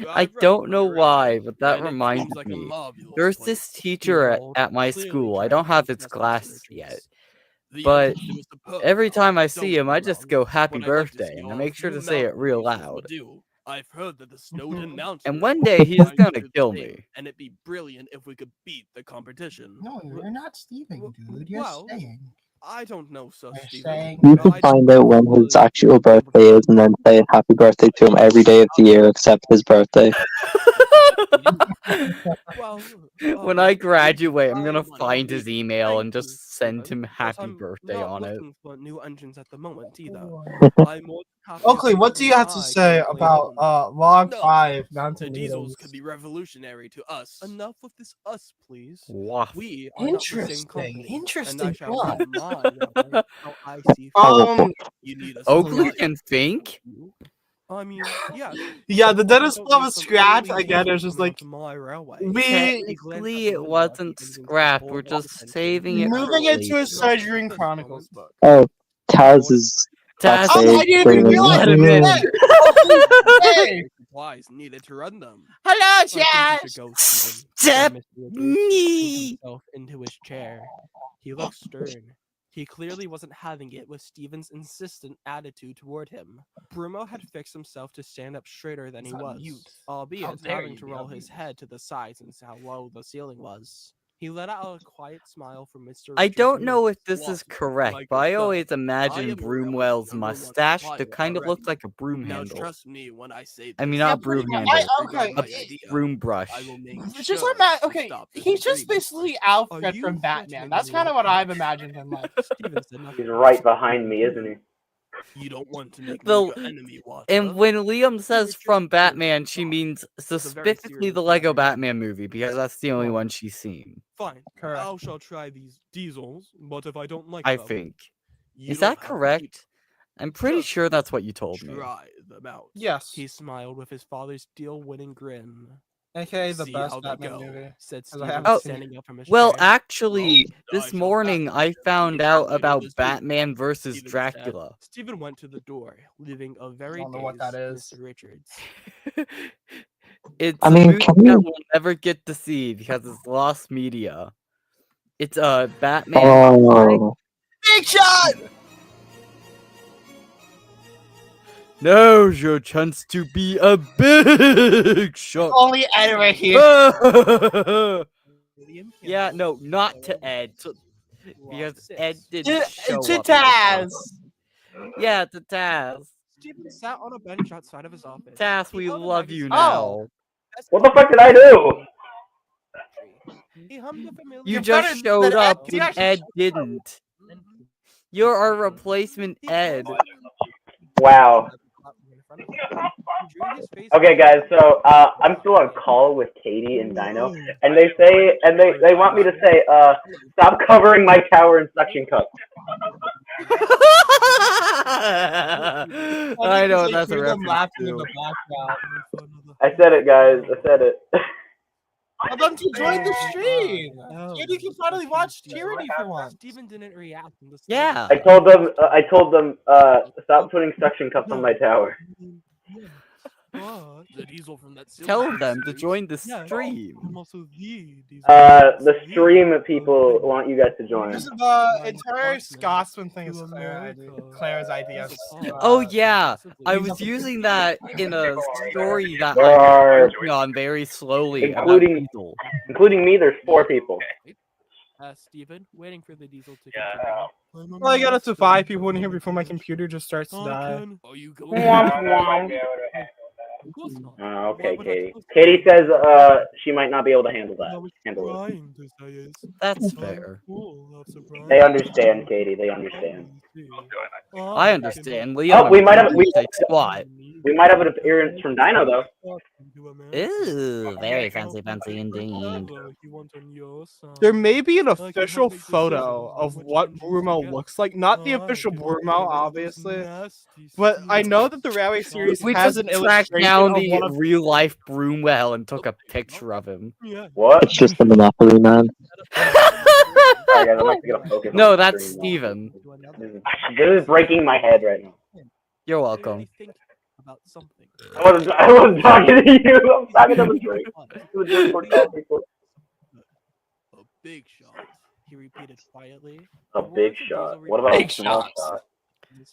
I I've read don't know through it, why, but that and it reminds seems like a me. marvelous There's place. this teacher Behold, at my clearly school. I trying don't to have do its justice to classes the yet. truth. The But entrance to is superb, every though. time I Don't see get him, me I just wrong, go happy but I'd like to birthday, see and I all make sure you to say it mountain real diesels loud. will do. I've heard that the Snowden Mountain And one day he's trying to gonna do the kill same, me. and it'd be brilliant if we could beat the competition. No, you're not Steven, dude. You're Well, saying. I don't know, Sir You're Stephen. saying. You I can don't find out when really his actual remember birthday is and then say happy birthday to him every day of the year except his birthday. Well, When I okay. graduate, I'm gonna Fine, find his email thank and you, just send Stephen, him but happy I'm birthday not on it. looking for new engines at the moment either. Oh. I'm more than happy Oakley, if what do you have to I say can about own. log No, 5 thanks. mountain The diesels meetings? could be revolutionary to us. Enough with this us, please. Waff. We are not the same company, and I Interesting shall thought. read my rabbi how I see Oh, you need a Oakley supply can think? I mean, yes. Yeah, the But I Dennis don't Plum need of some Scratch alien again is diesel just coming like onto my railway. we Technically, it wasn't scrap. We're just saving it for moving into later. a Surgery Chronicles book. oh, Taz is Taz Oh, backstage I didn't even screaming. realize Let him it. in. Oakley, hey! Supplies needed to run them. Hello, I think you Chaz! should go, Stephen, Step said Mr. Woodley, pushing me. himself into his chair. He looked stern. He clearly wasn't having it with Stephen's insistent attitude toward him. Bruno had fixed himself to stand up straighter than he was, albeit having to roll his head to the side since how low the ceiling was. He let out a quiet smile from Mr. I Richards don't and know if Mrs. this is Slaughter. correct, My but good I sir, always I imagine am the railway's Broomwell's number one mustache to supplier kind of look already. like a broom Now handle. trust me when I say I mean, this. not pretty broom much. handle. Okay, my it- idea. Broom brush. I will make Just sure okay, to stop this he's just agreement. basically Are Alfred you from Batman. threatening That's me kind of with what I've this? imagined him like. Steven said nothing. He's right behind me, isn't he? You don't want to make me The- your enemy, Walter. And when Liam says Richard from Richards Batman, she thought means was a very specifically the serious Lego matter. Batman movie, because that's the only Well, one she's seen, Fine. Correct. I shall try these diesels, but if I don't like I them, think. you Is don't that have to keep correct? I'm pretty Just sure that's what you told me. Try them out. Yes. He smiled with his father's deal-winning grin. AKA the See best how they Batman go, movie. said I Stephen, haven't Oh, seen it. standing up from his Well, chair. actually, I this shall morning ask I him found if he out will about this Batman week, versus Stephen said. Dracula. Stephen went to the door, leaving a very Don't know what dazed that is. Mr. Richards. It's I a mean, movie can that you? we'll never get to see because it's lost media. It's a Batman. Oh, Big shot! Now's your chance to be a big shot. Only Ed right here. William Yeah, Campbell, no, not to Sarah Ed, because Six. Ed didn't show To up. this time. Taz. Yeah, to Taz. Stephen sat on a bench outside of his office. Taz, He we held a love you magazine now. as What the fuck did I do? He hummed a familiar You You're just better showed than Ed. up You when actually Ed showed up. didn't. You're our replacement Ed. Wow. Okay, guys. So I'm still on call with Katie and Dino, and they say, and they want me to say, stop covering my tower in suction cups. I know Because that's a hear them reference laughing in to. the background. I said it, guys. I said it. Tell them to join the stream. Katie can finally watch Tyranny for once. Stephen didn't react. And the Yeah. I told them, stop putting suction cups on my tower. The diesel from that Tell them to join the Yes. stream. I'm also the diesel. The stream people want you guys to join. This is the entire Scotsman thing is Claire's idea. Oh yeah, I was using that in a story that There I'm are, working on very slowly about including Diesel. including me, there's 4 people. Stephen, waiting for the diesel to continue. Well, I got up to 5 people in here before my computer just starts to die. Are you going? Of course not. Okay, Why would I Katie. close it? Katie says she might not be able to handle that. I was Handle it. trying to say is, That's I'm fair. full of surprise. They understand, Katie. They understand. I understand. Oh, Leon, we might have say squat. we might have an appearance from Dino though. Ooh, very fancy indeed. There may be an official photo of what Brumo looks like. Not the official Brumo, obviously. But I know that the Railway series We has just an tracked illustration down of the one of real life Broomwell and took a picture of him. What? it's just the Monopoly Man. Sorry, guys, I'm about to get a focus. No, on the that's screen now. Steven. This is breaking my head right now. You're welcome. Think about something. I wasn't talking to you. I'm talking to the drink. To the Discord call people. A big shot. He repeated quietly. A big shot. What about Big a small shot. shot?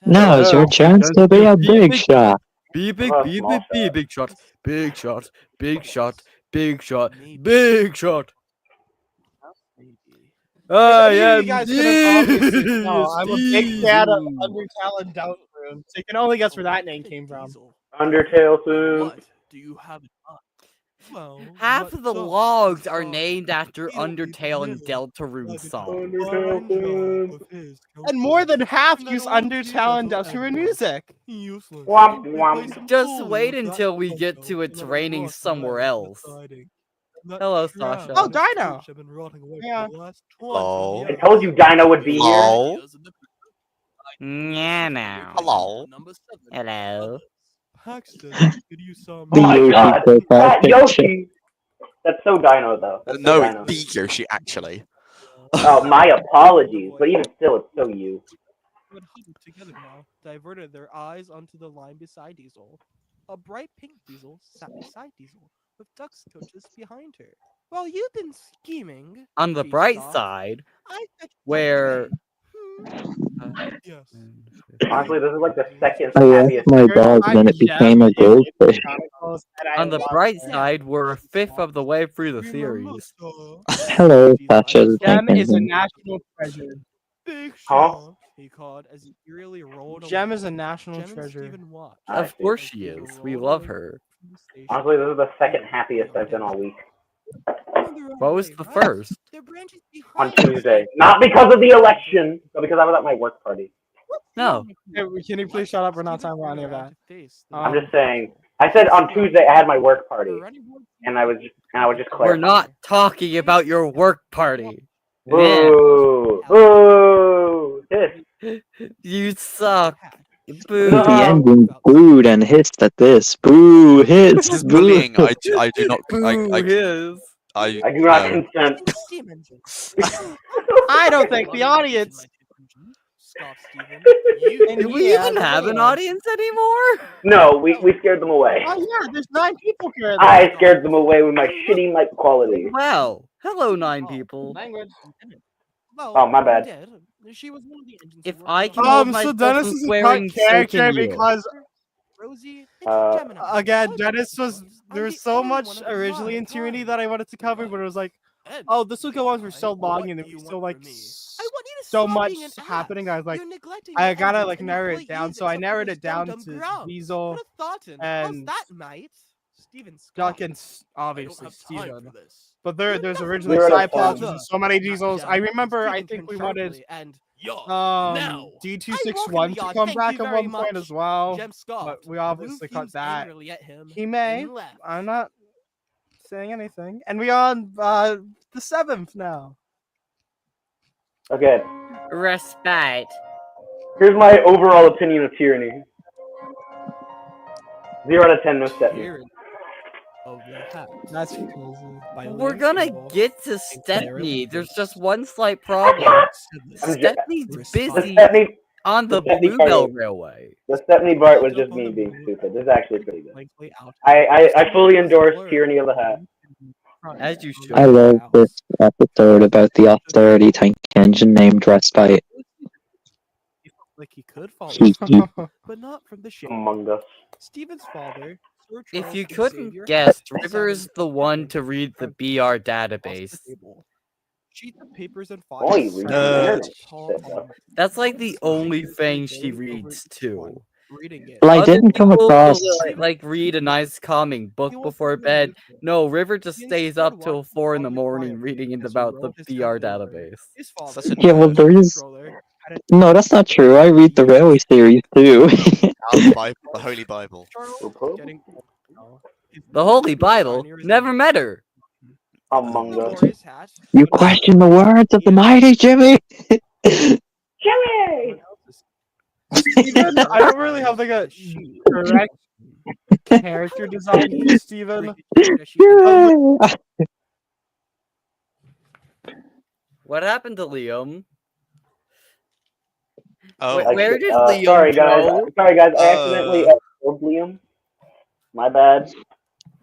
Now's your chance to be a big shot. Be big, What about a be small big, be shot? big shot. Big shot, big shot, big shot, big shot. I You am guys could have obviously no, I'm a big fan of Diesel. Undertale and Doubt Room, so you can only guess where that name came from. Undertale soon. What do you have in mind? Well, Half what of the song? logs What are song? named after We don't need Undertale and vanilla. Deltarune songs. Undertale soon. And more than half And I use don't want to Undertale and be a Deltarune boy. music. Useless. Womp We womp. play some Just pool wait with that until we get Funko, to it's and then I raining rot somewhere away else. deciding. That Hello, crab Sasha. Oh, on his Dino. couch have been rotting away Yeah. for the last 20 Hello. years. I told you Dino would be here. Hello. Yeah, now. Hello. Number 7. Hello. Paxton, could you some The Oh my Yoshi god. profile That picture. Yoshi. That's so Dino though. That's so No, Dino. it's the Yoshi actually. Oh, my apologies. But even still, it's so you. Would huddle together now, diverted their eyes onto the line beside Diesel. A bright pink Diesel sat beside Diesel, with duck's coaches behind her. While you've been scheming, On the she bright scoffed, side, I bet you where Yes. Honestly, this is like the second I asked happiest. my First dog, time then it Gem became a in goldfish. Chronicles, and I on the love bright her. side, we're a fifth of the way through the Remember, series. sir, Hello, Diesel Sasha. understood. Gem Thank is a you. national treasure. Big Huh? shot. He called as he eerily rolled Gem away. is a national Jem and treasure. Stephen watched. I Of see. course as she Diesel is. We rolled love away her. from the station. Honestly, this is the second Diesel happiest I've been all week. On the right What was way, the right? first? Their branches On behind us. Tuesday. Not because of the election, but because I was at my work party. No. Hey, can you please shut up? We're not talking about any of that. I'm just saying. I said on Tuesday I had my work party, and I was just We're clarifying. not talking about your work party. Boo! Boo! Hiss. You suck. The Boo. engine booed and hissed at this. Boo, This hiss, is boo. bullying. I do not. Boo his. I do not no. consent. I don't think the audience. Do we even have an audience anymore? No, we scared them away. Oh yeah, there's 9 people here. I scared them away with my shitty mic quality. Wow. Hello, 9 people. Language. Oh, my bad. She was one of the engines If who I worked can on- hold So myself Dennis from is a swearing, cut so character can you. because Rosie, Uh, again, Dennis was there was so much originally in Tyranny that I wanted to cover, but it was like, oh, this will go on for so long, and there was so like so much happening. I was like, I gotta like narrow it down, so I narrowed it down to Diesel and Duck and obviously Steven. But there's originally Zero to side plots 10. with so many Diesels. I remember I think we wanted now. D261 to come back at one point as well, but we obviously cut that. He may. I'm not saying anything. And we on the 7th now. Okay, Respite. here's my overall opinion of Tyranny. 0 out of 10, no Stepney. That's crazy. We're gonna get to Stepney. There's just one slight problem. Stepney's The busy Stepney, on the the Stepney Bluebell part- Railway. the Stepney part was just me being stupid. This is actually pretty good. I fully endorse Tyranny of the Hat. As you should. I love this episode about the austerity tank engine named Respite. Like he could fall, but not from the ship. Among Us. Steven's father. Sir If Charles you and couldn't Xavier guess, Hatt River is the one to read the BR database. Sheets of papers and Oh, files. you read the internet. That's like the only thing she reads too. Reading it. Well, I Other didn't come people across. will, like read a nice calming book before bed. No, River just stays up till 4 in the morning reading about the BR database. Such a Yeah, well, nerd. there is. No, that's not true. I read the Railway series too. The Bible, the Holy Bible. The Holy Bible? Never met her. Among Us. You question the words of the mighty Jimmy. Jimmy! Steven, I don't really have like a correct character design for Steven. What happened to Liam? Oh, Where did Sorry Liam guys. go? Sorry guys. I accidentally killed Liam. My bad.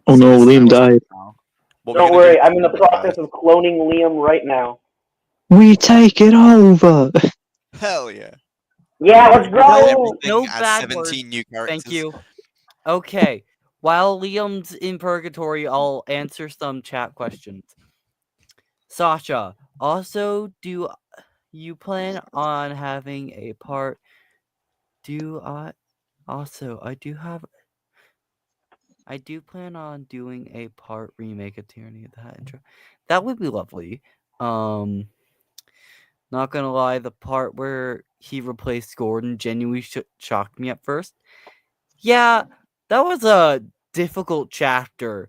Oh no, Liam died. What were Don't you gonna worry, do I'm in the if you process of cloning Liam right now. We take it over. died? Hell yeah. Yeah, let's Everything go! No adds bad 17 words. new characters. Thank you. Okay. While Liam's in purgatory, I'll answer some chat questions. Sasha, also, do you plan on having a part? I do plan on doing a part remake of Tyranny of the Hat intro. That would be lovely. Not gonna lie, the part where he replaced Gordon genuinely shocked me at first. Yeah, that was a difficult chapter.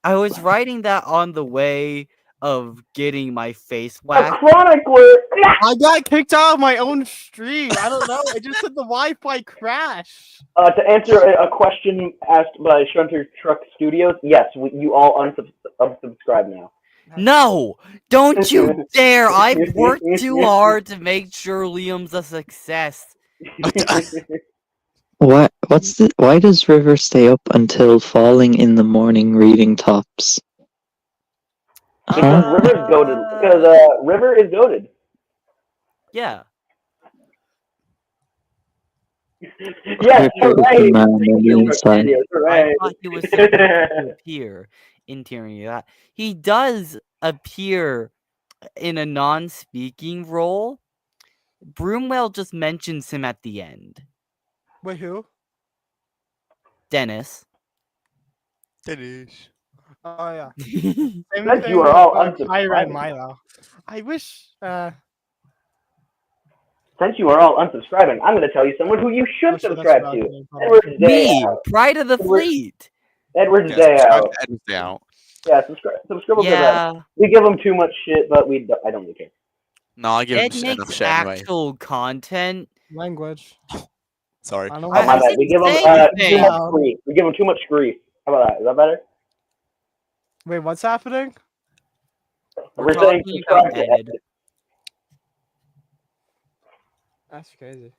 I was writing that on the way of getting my face A whacked. chronicler! I got kicked out of my own stream. I don't know. It just said the Wi-Fi crashed. To answer a question asked by Shunter Truck Studios, yes, you all unsubscribe now. No! Don't you dare! I've worked too hard to make sure Liam's a success. Why does River stay up until falling in the morning reading tops? Because Huh? River's goaded. Because River is goaded. Yeah. Yes, River is the hooray! man on the inside. Studios, I hooray! thought he was supposed to appear in Tyranny of that. He does appear in a non-speaking role. Broomwell just mentions him at the end. Wait, who? Dennis. Finish. Oh yeah. Since Same thing you are with, all Tyra and unsubscribing. Milo. I wish. Since you are all unsubscribing, I'm going to tell you someone who you should Oh, shit, that's subscribe what I to. was doing. Hold on. Edward's Day Me, Out. Pride of the Fleet. Edward's Yeah, Day subscribe Out. to Edward's Day Out. Yeah, subscribe to that. Yeah. We give him too much shit, but I don't really care. No, I give Ed him enough makes shit anyway. actual content. Language. Sorry. I don't Oh, my I bad. We didn't give him say too anything. much grief. We give him too much grief. How about that? Is that better? Wait, what's happening? We're saying talking subscribe about to Ed. That's crazy.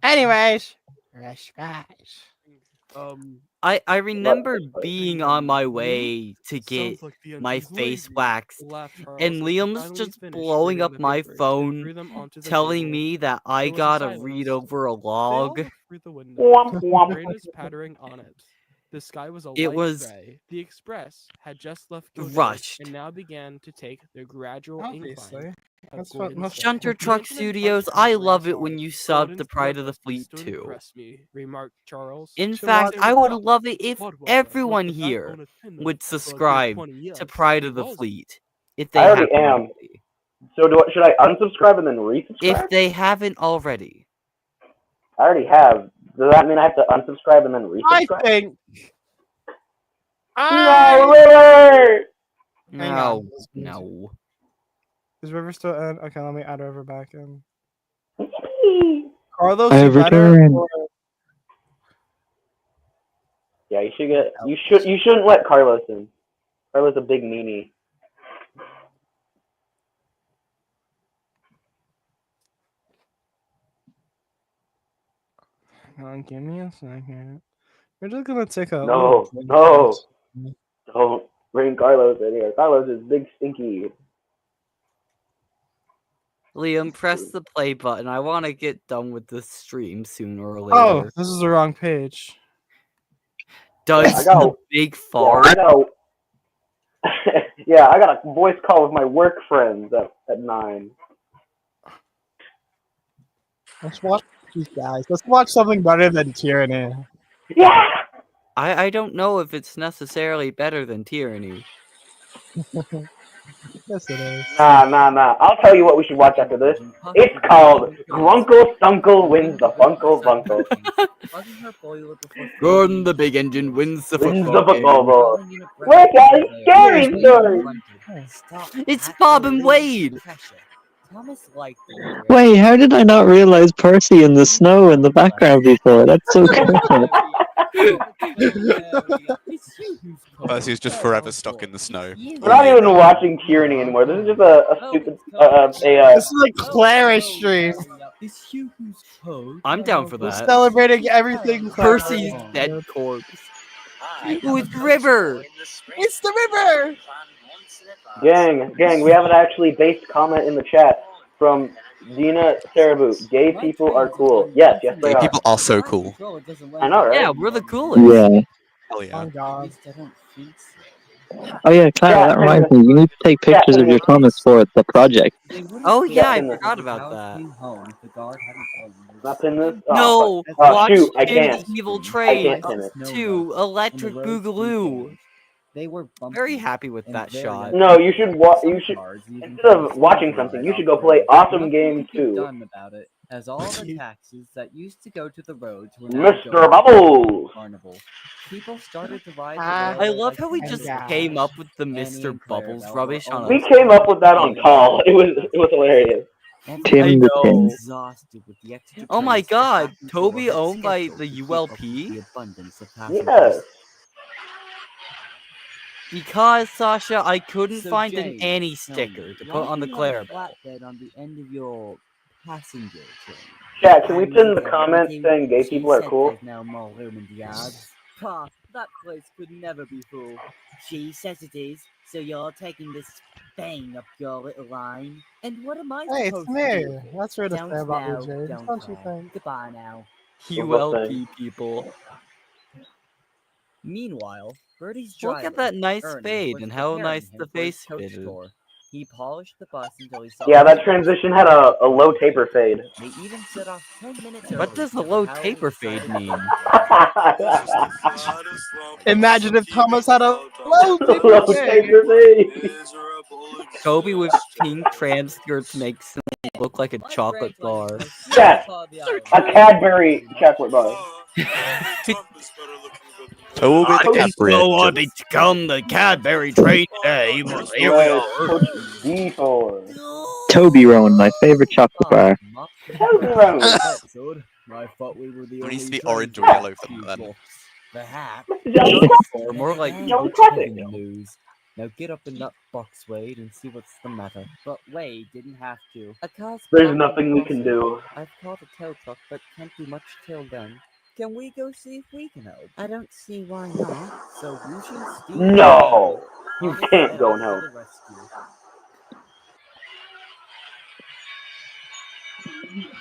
Anyways, Respite. I remember being on my way to get my face waxed, and Liam's just blowing up my phone, telling me that I gotta read over a log. Womp womp. Rain is pattering on it. The sky was a It light was gray. The express had just left Godot rushed. and now began to take their gradual Obviously. incline. That's of what Gordon's must- way. Shunter The Truck infinite Studios, touch I of love Rain's it when heart. you sub Gordon's to Pride of the bloodlust Fleet stood too. impressed me, remarked Charles. In So fact, say I what would up? love it if Budweiser everyone left the back here on a tin would for a good subscribe 20 years. to Pride He of the was. Fleet. If they I already haven't am. already. So should I unsubscribe and then resubscribe? If they haven't already. I already have. Does that mean I have to unsubscribe and then I resubscribe? think. No, River! Hang No. on. No. Is River still in? Okay, let me add River back in. Carlos, I you better. return. Or... Yeah, you should get. You shouldn't let Carlos in. Carlos a big meanie. Hang on, give me a second. We're just gonna take a. No, no. Don't bring Carlos in here. Carlos is big stinky. Liam, press the play button. I want to get done with this stream sooner or later. Oh, this is the wrong page. Does I got- the big Yeah, fart? I know. Yeah, I got a voice call with my work friends at 9. Let's watch these guys. Let's watch something better than Tyranny. Yeah. I don't know if it's necessarily better than Tyranny. Yes, it is. Nah. I'll tell you what we should watch after this. It's called Grunkle Stunkle Wins the Funkle Bunkle. Gordon the Big Engine wins the Wins the football football game. ball. Look at it, scary story. It's Bob and Wade. Wait, how did I not realize Percy in the snow in the background before? That's so cool. Percy's just forever stuck in the snow. We're not even watching Tyranny anymore. This is just a stupid This is like Clara's stream. Is Hugh who's code? I'm down for We're that. celebrating everything. Percy's dead corpse. Ooh, it's River. It's the river. Gang, we have an actually based comment in the chat from Dina Sarabu. Gay people are cool. Yes, they Gay are. people are so cool. I know, right? Yeah, we're the coolest. Yeah. Hell yeah. Oh god. Oh yeah, Clara, Yeah, that reminds me. You need to take pictures of your comments for the project. Oh yeah, I Yeah, forgot about that. Not pin this? No, fuck. watch Shoot, I Jim's can't. Evil I Trade can't pin it. 2 Electric Boogaloo. They were Very happy with that shot. No, you should instead of watching something, you should go play Awesome Game 2. Done about it, as all the taxes that used to go to the roads were now Mr. going to Bubbles! the carnival. People started to ride I love how we just Yeah. came up with the Mr. Bubbles rubbish on We a... came up with that on call. It was hilarious. Tim the Tin. Exhausted with the extra Oh my trains god, the Toby factory owned by scheduled the to keep up with ULP? the abundance of passengers. Yes. Because, Sasha, I couldn't So, find an James, Annie tell me, sticker to why put on do the you have a Clarabelle. flatbed on the end of your passenger train? Chat, can we And pin the later, comment Ricky, saying gay she people are said cool? there's now more room in the yard. Pa, that place could never be full. She says it is, so you're taking this bang up your little line. And what am I Hey, it's supposed to me. do? That's weird to Don't say about now, me, James. don't Don't you cry. think? Goodbye now. ULP people. Meanwhile, Bertie's Look driver, at that nice Ernie, fade was and how preparing nice him the for his face coach fitted. tour. He polished the bus until he saw Yeah, the that papers. transition had a low taper fade. They even set off 10 minutes What early does a because low of how taper excited fade they mean? were. Imagine if Thomas had a low Low taper fade. Toby with pink tram skirts makes him look like a chocolate bar. Chat, a Cadbury chocolate bar. Toby the Cadbury engine. to come the Cadbury train today, but here we Right, are. Coach D4. Toblerone, my favorite chocolate bar. Toblerone. I thought we were the There needs to only be orange train or yellow for to that then. The hat. Mr. Johnny Or more like Young Classic. Lose. Now get up in that box, Wade, and see what's the matter. But Wade didn't have to. A car's There's parked nothing we across can it. do. I've called a tow truck, but can't do much till then. Can we go see if we can help? I don't see why not. So you should steal. No, you can't go and help. The rescue.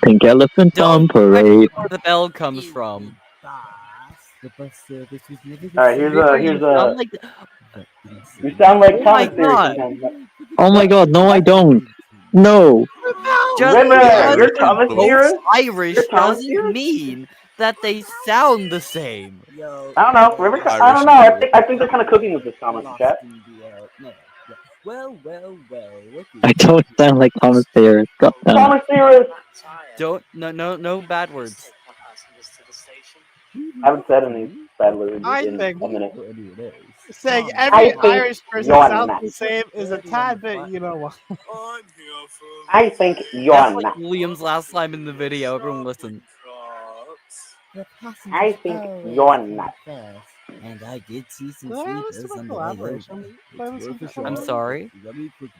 Pink elephant on Don't parade. where the bell comes from. The bus service was never All right, here's You sound like You sound like Oh my Thomas Theory God. sometimes. Oh my god, no I don't. No. just River, because you're they're Thomas both Theory? Irish You're Thomas doesn't Theory? mean that they sound the same. I don't know. River, I don't know. I think they're kind of cooking with this comment, chat. Well. I don't sound like Thomas Sayers. God damn it. Thomas Theory. Don't no bad words. I haven't said any bad words I in think a minute. saying I every think Irish person you're sounds nuts. the same is a tad bit, you know what? I think you're That's like nuts. William's last line in the video. Everyone listen. I think you're nuts. And I did see some Did I add this sleepers to my on the way over. collaboration playlist? I'm sorry.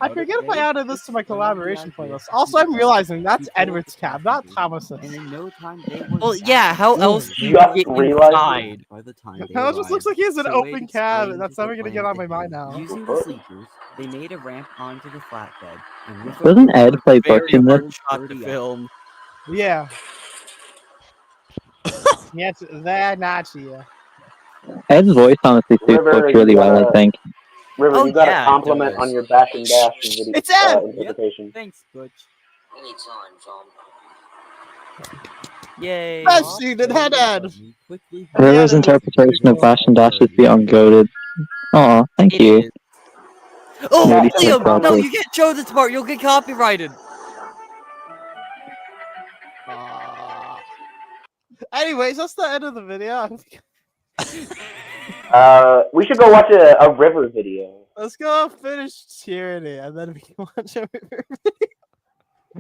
I forget if I added this to my collaboration playlist. Also, I'm realizing that's Edward's cab, not Thomas's. And in no time they were Well, yeah. How else do you just get realized inside? By the time they It just looks like he has an So open Wade cab, explained and that's the never gonna get plan on my to mind him. now. Using the sleepers, they made a ramp onto the flatbed. And with Doesn't Ed play Very books in this? hard shot to film. Yeah. Yes, they're not you. Ed's voice honestly suits River, books really you well, I gotta- think. River, Oh, you got yeah, a it compliment does. on your Bash and Dash video, It's Ed! interpretation. Thanks, Butch. Yay. Best scene in Head Ed! River's interpretation of Bash and Dash is beyond goated. Aw, thank It you. is. Oh, Maybe some Liam! No, progress. you can't show this part. You'll get copyrighted. Anyways, that's the end of the video. We should go watch a River video. Let's go finish Tyranny, and then we can watch a river.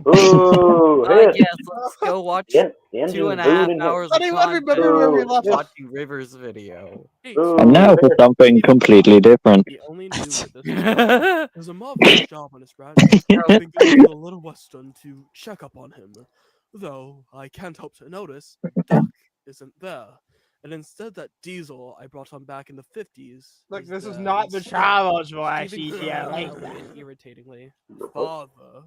Ooh, hit. Yes, let's go watch The engine's 2.5 booting hit. hours of Anyone remember content where we left off? watching Rivers video. Ooh, And now for hit. something completely different. He only knew that this does a marvelous job on his branch. I've been going to the Little Western to check up on him. Though I can't help to notice, Duck isn't there. And instead that diesel I brought on back in the 50s. Look, this is there not the instead. child's voice. Stephen Yeah, Grant like outwitted irritatingly. Father,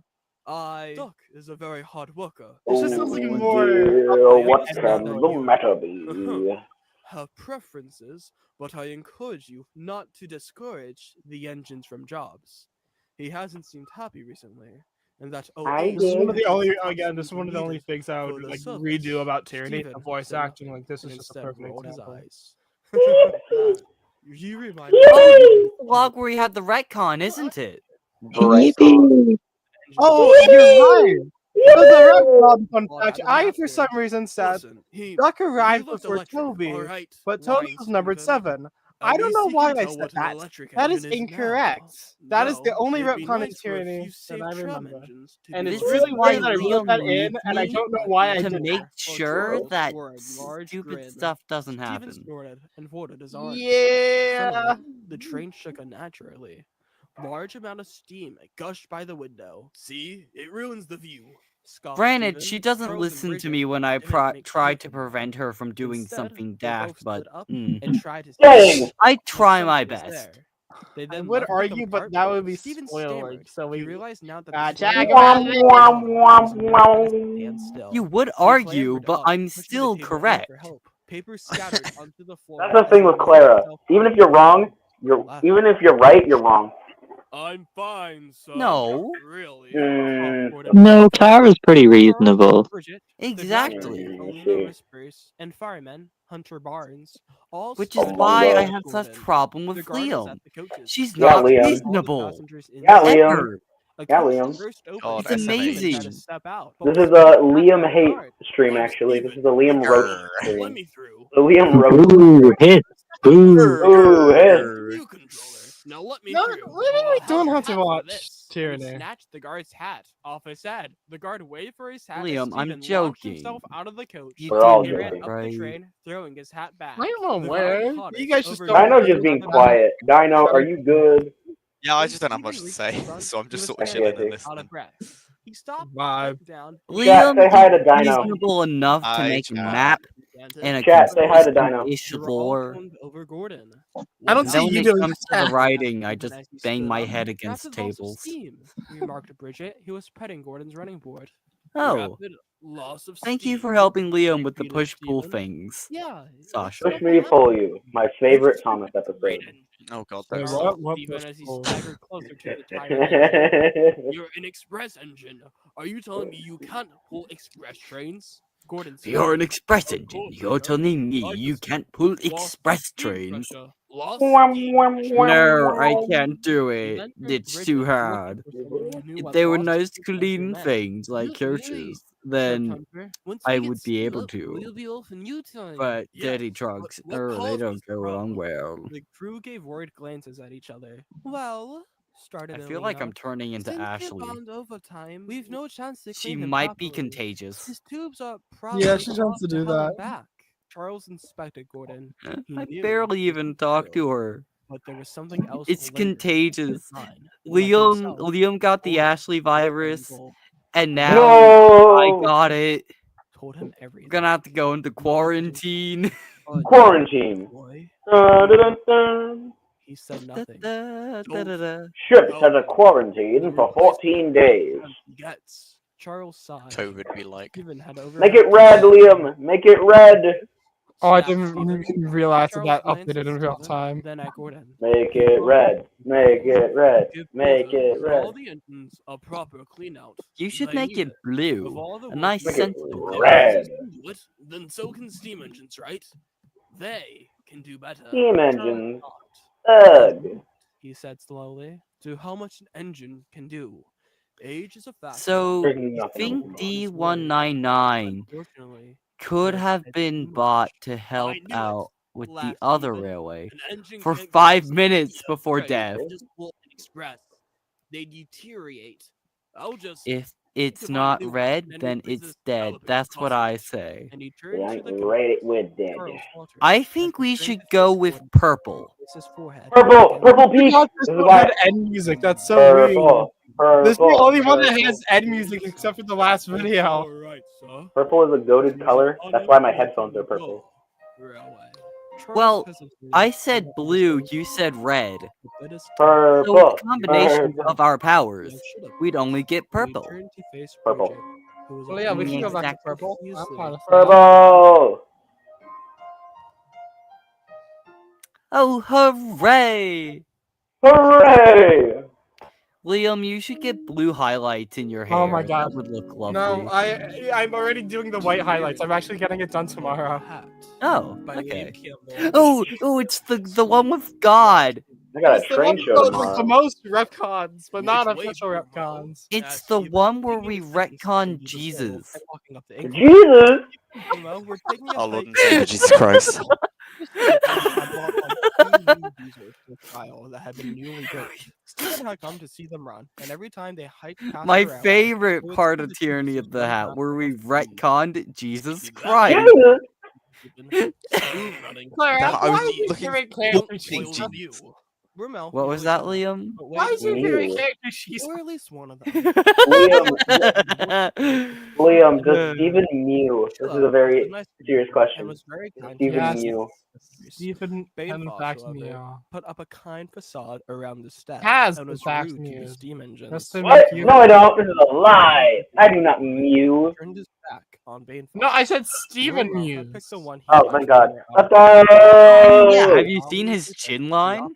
Duck is a very hard worker. It's just sounds like Oh more. dear, what understand can that the you- matter be? Have preferences, but I encourage you not to discourage the engines from jobs. He hasn't seemed happy recently, and that I This is one of the did. only this is one of the only things I would for the like service. redo about Tyranny. The Steven voice stood up acting, like this and is just a instead perfect rolled example. his eyes. You remind me. Oh, this is the log where he had the retcon, isn't it? Yippee! Oh, you're right. So the red fun Well, fact, that I didn't for happen. some reason said Listen, he Duck arrived looked before electric, Toby, alright, but Toby lying was numbered Stephen. 7. At I don't least know he why can I tell said what an that. electric That is engine now. incorrect. That is the Well, only it'd be retcon in nice for a Tyranny few that safe I tram remember. engines to And be it's This is really why weird that I wrote Liam that in, needs and I me don't know why I to did make that. sure that large stupid grin. stuff doesn't Steven happen. snorted and folded his arms. Yeah. Suddenly, the train shook unnaturally. Large amount of steam gushed by the window. See, it ruins the view. Scoffed Granted, Steven. she doesn't Charles and listen to Bridget me when I didn't make try eye to contact. prevent her from doing Instead, something they both daft, but stood up and tried to Dang! I but try my something was best. there. They I then would left the argue, but compartment. that would be Steven spoiling. stammered. So He we realized now that Ah, the train check was about moving. it. He was embarrassed to stand still. You would He argue, clambered but up, I'm pushing the still table down correct. for help. Paper scattered onto the floor. That's the as thing he with lifted Clara. himself Even up if you're and wrong, laughed. even if you're right, you're wrong. I'm fine, sir. No. Really? No, Clara's pretty reasonable. Bridget, Exactly. Alina Whispers, and fireman Hunter Barnes all Which stood is Oh my why I God. have such Gordon. problem with The guard was Liam. at the coaches. She's Yeah, not Liam. All the reasonable. passengers in Yeah, the Liam. coach. A Yeah, coach Liam. burst open. God, It's Steven had to amazing. step out. This but is was a backed Liam by the hate guard. stream, I'm actually. This Steven. is a Liam Let roast Grr. stream. me through. The Liam roast. Ooh, hit. Ooh. Ooh, hit. You controller. Now let me No, through. maybe we How's don't your have to hat for watch this? Tyranny. He snatched the guard's hat off his head. The guard waved for his hat Liam, as I'm Steven launched joking. himself out of the coach. You We're all He ran joking. up right? the train, throwing his hat back. I don't know The where. guard caught You it guys just over don't. Dino's his just being head. quiet. Dino, are you good? Yeah, I When just don't have Steven much to reached say, the front, so I'm he just was sort of standing chilling and Okay. out of listening. breath. He stopped, Vibe. looked down. Liam say hi to is Dino. reasonable enough to Hi, make a chat. map and a Chat, say hi to Dino. consistent-ish They were all lore. combed over Gordon. I don't And see then when you it doing comes to the that. writing, I Even just as he bang stood my up, head rapid against loss of tables. steam, remarked Bridget, who was petting Gordon's running board. Oh, Rapid loss of thank you steam, for helping Liam with the repeated push-pull Steven. things, Yeah, Sasha. Push me to pull you. My favorite Thomas episode. Oh god, Wait, thanks. what? What Steven as he push-pull? staggered closer to the tire engine. You're an express engine. Are you telling me you can't pull express trains? Gordon said. You're an express Of engine. course, You're sir. telling me I you just can't pull lost express steam trains? pressure. Lost Wham, steam wham, pressure. wham, No, I wham. can't do He it. then turned It's Bridget, too looking hard. for someone who knew If what they were lost nice, steam pressure clean meant. things like coaches, said then Hunter. Once I we get would be steam able up, to. we'll be off in new time. But Yes, dirty but trucks, what they caused don't this go along problem? well. The crew gave worried glances at each other. Well, started I feel like Alina. I'm turning into Since we're Ashley. bound over time, we've no chance to She clean him might be properly. contagious. His tubes are probably Yeah, she tends clogged to do hell and that. back. Charles inspected Gordon. He I knew barely he even was talked true, to her. but there was something else. It's lingering contagious. behind. Like Liam himself, Liam got the Gordon Ashley virus, Angle and now I No! got it. told him We're everything. gonna have to go into quarantine. But Quarantine. boy, Dun, dun, dun. he said Da, nothing. da, da, da, da. Ship has a quarantine for 14 days. Gets. Charles sighed. COVID be like. Steven had over. Make it red, Liam. Make it red. Oh, I Snapped didn't Steven. realize that Charles that glanced updated at in real Steven, time. Then at Gordon. Make it red. Make it red. Give Make Gordon it and red. all the engines a proper clean out. You should They make need it blue. Of all the A nice Make it sensible color. red. engines can do it, then so can steam engines, right? They can do better. Steam Charles engines. thought. Ugh. He said slowly, to how much an engine can do. Age is a factor. So, There's you nothing think else. D199 Unfortunately, could this have is been too bought much. to help knew it. out with the Laughed other Steven. railway An engine for can't go 5 from minutes speed before upgrade death? and just pull an express. They deteriorate. I'll just If it's find a not new one red, and then increase it's this dead. developing That's what I process. say. And he They turned to ain't the right coach. with dead. Charles faltered. I As think he we turned should his go face with toward purple. his forehead. Purple! Again, Purple You peak! got this This is good why. end music. That's so weird. Purple. This is the Purple. only one that has Ed music except for the last video. Alright, sir. Purple is a goated color. That's why my headphones are purple. Railway. Well, I said blue, you said red. So with Purple. the combination Purple. of our powers, we'd only get purple. Purple. Well, yeah, we can go back to Exactly. purple. I'm fine with that. Purple. Oh, hooray! Hooray! Liam, you should get blue highlights in your hair. Oh my god. That would look lovely. No, I'm already doing the white highlights. I'm actually getting it done tomorrow. Oh, okay. Oh, it's the one with God. I got a It's the train one show with the tomorrow. most retcons, but not Which way, official bro? retcons. It's the one where we retcon Jesus. Jesus! We're taking a Our Lord hike and Savior Jesus Christ. That had been newly built. Stephen had come to see them run, and every time they hiked past My the railway, favorite it would part seem of the Tyranny Jesus of the was Hat, running where we past them. retconned Jesus Christ. Jesus! Claire, I why was is your looking favorite forward character to Jesus? Jesus. What was that, Liam? Why is your favorite Ew. character Jesus? Or at least one of them. Liam, does Stephen Mew? This is a very serious question. Was very kind Stephen Yes. Mew. Stephen Bane in Foss, fact however, Mew. put up a kind facade around the staff Has and in was fact rude to the mewed. steam engines. Just to What? make you. No, I don't. This is a lie. I do not mew. Turned his back on Bane No, Foss. I said Stephen Meanwhile, Mew. picked the one he Oh, liked thank God. more Let's out. go! Yeah, have you seen his chin line?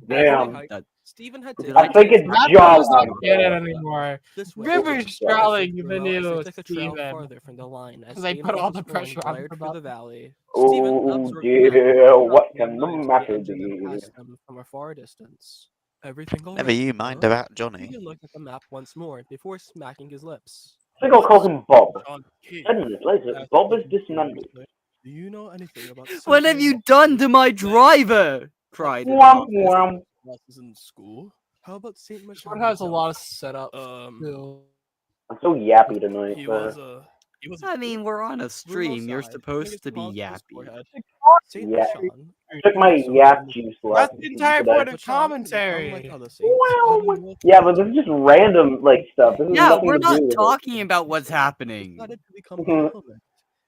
Damn. Stephen had Did to I think it's That jaw does not line. get it anymore. this way. River's Strolling the new Took a trail Stephen. farther from the line as Because I Bane put all Foss's the horn pressure on blared him through the about valley. Oh Stephen observed dear, the man what who can the arrived at matter engine and be? passed them from a far distance. Everything Never you mind about Johnny. Stephen looked at the map once more before smacking his lips. I think I'll call him Bob. John Cage. Suddenly, later, Bob is dismembered. Do you know anything about What have you done to my driver? Cried an Womp officer. womp. classes in school? How about Saint This Michel? one has a himself? lot of setup. Um, I'm so yappy tonight. he was a. He was. I mean, we're on a stream. You're supposed to be yappy. Saint Yeah. Michon. Took my yap juice last That's the entire today. point of commentary. Yeah, but this is just random like stuff. This has Yeah, nothing we're to not do with talking about what's happening. Decided to become Mhm. a hermit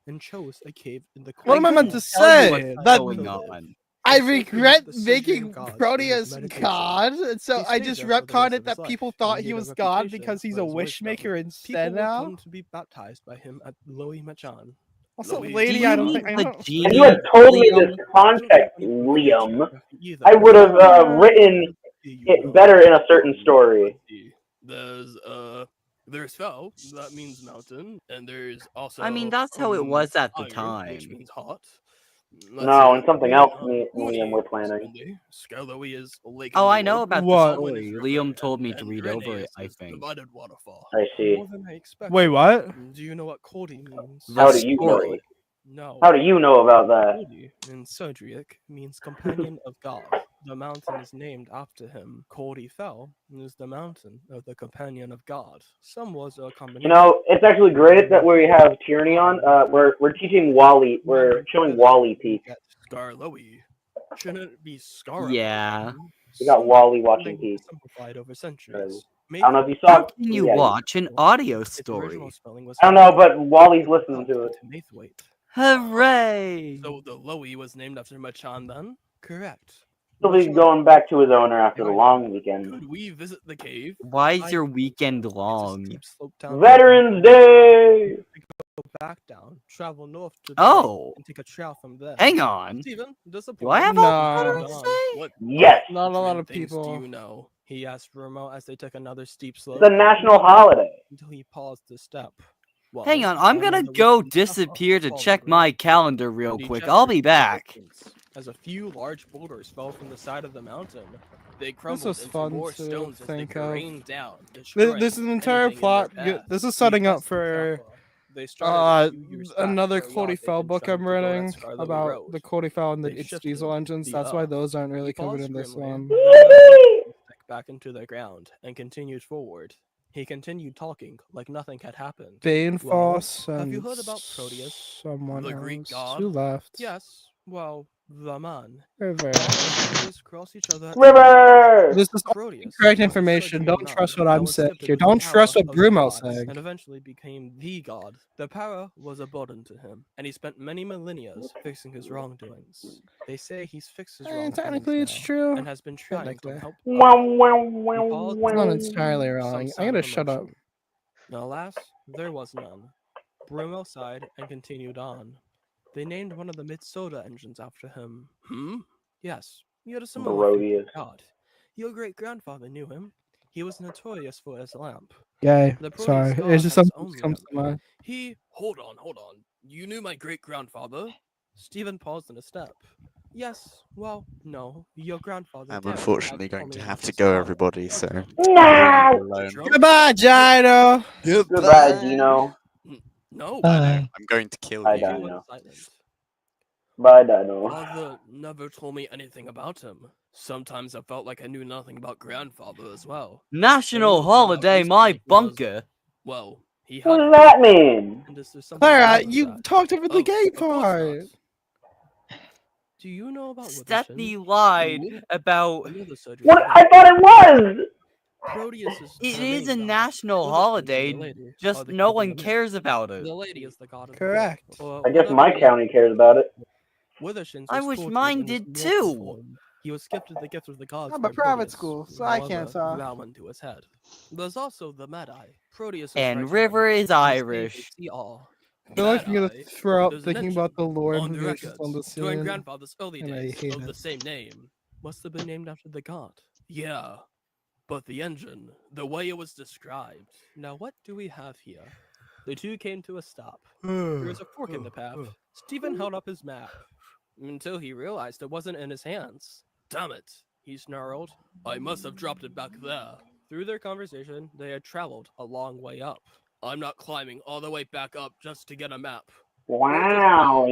and chose a cave in the. What am I meant to couldn't tell you say? what's That going on. I Sacred regret the Savior making of gods Proteus in his God, and so He I stayed just there for the retconned rest it of that his people life thought and he gained a was God reputation because he's for a his wisdom. wishmaker People instead would now. come to be baptized by him at Loey Machan. Also, Louis. lady, Do I you don't mean think I the don't. If genie, you had told me Liam? this context, Liam, I would have written it better in a certain story. There's fell, that means mountain, and there's also. I mean, that's how it was at the iron, time. which means hot. No, and something else me and Liam were planning. Scarlowy is lake. Oh, I know about What? the story. Liam told me to and read over Drenes it, I is think. Divided waterfall. I see. More than I expected. Wait, what? Do you know what Cordy means? The How do you know story. it? No. How do you know about that? Cordy in Sodriac means companion of God. The mountain is named after him. Cordy fell is the mountain of the companion of God. Some was a combination. You know, it's actually great that we have Tyranny on. We're teaching Wally. We're showing Wally Peak. Scarlowy. Shouldn't it be Scar? Yeah. We got Wally watching Peak. Simplified over centuries. I don't know if you How saw. can you Yeah, watch an audio Its story? original spelling was I don't know, but Wally's listening to it. Maithwaite. Hooray! So the Loey was named after Machan then? Correct. He'll be going back to his owner after the long weekend. Could we visit the cave? Why is your weekend long? Steep slope down Veterans Day. go back down, travel north to the Oh. and take a trail from there. Hang on. Steven, Do I have all No. that to say? What Yes. Not a lot of things people. do you know? He asked Romo as they took another steep slope. It's a national holiday. Until he paused to step. Well, Hang on, I'm gonna another go weekend suffer disappear to followed check him. my calendar real He quick. gestured I'll be to the back. distance As a few large boulders fell from the side of the mountain, they crumbled was into fun more to stones as they think of. rained down. This is an entire anything in their plot. path. This is setting up Because for they started a few years back another for a yacht Cody they'd Fell been book trying I'm to build at writing Scarlet about Road. the Cody Fell and the They its shifted diesel engines. the, That's why those aren't really He covered paused in this grimly, one. back into the ground and continued forward. He continued talking like nothing had happened. Bane Well, Foss have and you heard about Proteus, someone the Greek else. god? Who left? Yes. Well, the man. River. Boys cross each other at River! This is Proteus correct was information. destroyed Don't to a trust nun what that I'm was saying gifted here. with the Don't trust power what of the Brumo's gods, saying. and eventually became the god. The power was a burden to him, and he spent many millennia fixing his wrongdoings. They say he's fixed his wrongdoings Technically, it's now, true. and has been trying to Technically. help Wow, others. wow, He wow, followed It's not wow. entirely wrong. some I'm sign gonna of shut up. emotion. Alas, there was none. Brumo sighed and continued on. They named one of the mid-soda engines after him. Yes, he had a similar figure Proteus. to God. Your great-grandfather knew him. He was notorious for his lamp. Yay. The Sorry. Proteus god It's just had his something own that comes lamp. to mind. Hold on. You knew my great-grandfather? Stephen paused in a step. Yes, well, no. Your grandfather I'm Derek unfortunately had going told to me have to his go, father everybody, loved so him. No! alone. Goodbye, Gino. Goodbye, Gino. No, Bye. I'm going to kill Bye, you. he was Dino. silent. Bye, Dino. Father never told me anything about him. Sometimes I felt like I knew nothing about grandfather as well. National But what I found out holiday, my recently was, bunker. well, he What had does that mean? and is there something Clara, wrong with you that? talked over the Oh, gay of course not. part. Do you know about Stepney Witherspoon? lied Ooh, about. another surgery What? today. I thought it was! Proteus is It the is main a god. national Witherspoon and the holiday, lady are just the no king and one the maid. cares about it. The lady is the god of Correct. the book, or I guess whatever my the county cares about it. Witherspoon's I was wish tortured mine in his did mortal too. form. He was gifted the gift of the gods I'm by a private Proteus. school, so I can't However, talk. that went to his head. There's also the Mad-Eye. Proteus is And right River hand. is His name Irish. See all. I feel like I'm gonna Mad-Eye. throw up There's an thinking engine about the Lord on who the was just on records the during scene. grandfather's early and I days hate of it. the same name. Must have been named after the god. Yeah. But the engine, the way it was described. Now what do we have here? The two came to a stop. There was a fork in the path. Stephen held up his map. Until he realized it wasn't in his hands. Damn it, he snarled. I must have dropped it back there. Through their conversation, they had traveled a long way up. I'm not climbing all the way back up just to get a map. Wow.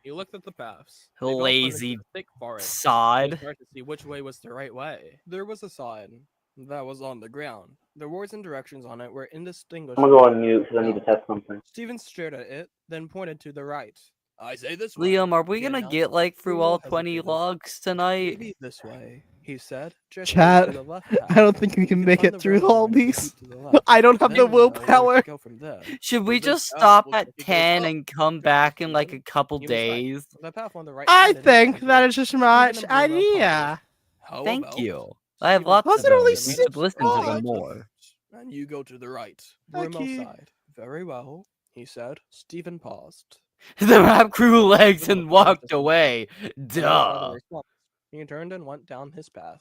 He looked at the paths. They both went into Lazy the thick forest. It sod. was hard to see which way was the right way. There was a sign that was on the ground. The words and directions on it were I'm indistinguishable. gonna go on mute because I need to test something. Stephen stared at it, then pointed to the right. I say this way. Liam, are we he gonna announced. get like through Bruno all 20 hesitated. logs tonight? Maybe this way, he said, gesturing Chat, to the left I path. don't think we You can can make find it the through railroad all line if you these. keep to the left. I don't have Then the you'll know where to willpower. go from there. Should we But this just path stop looks like at it goes 10 up. and come back in like a couple He was right. days? The path on the right I ended in think danger. that is just a Stephen much and Bruno pondered. idea. How Thank about you. I have Stephen lots Was of it them. only You the six should listen to them spots? more. And you go to the right. Thank Bruno you. sighed. Very well, he said. Stephen paused. The map grew legs Bruno and paused walked just a moment. away. Then no further Duh. response. He turned and went down his path.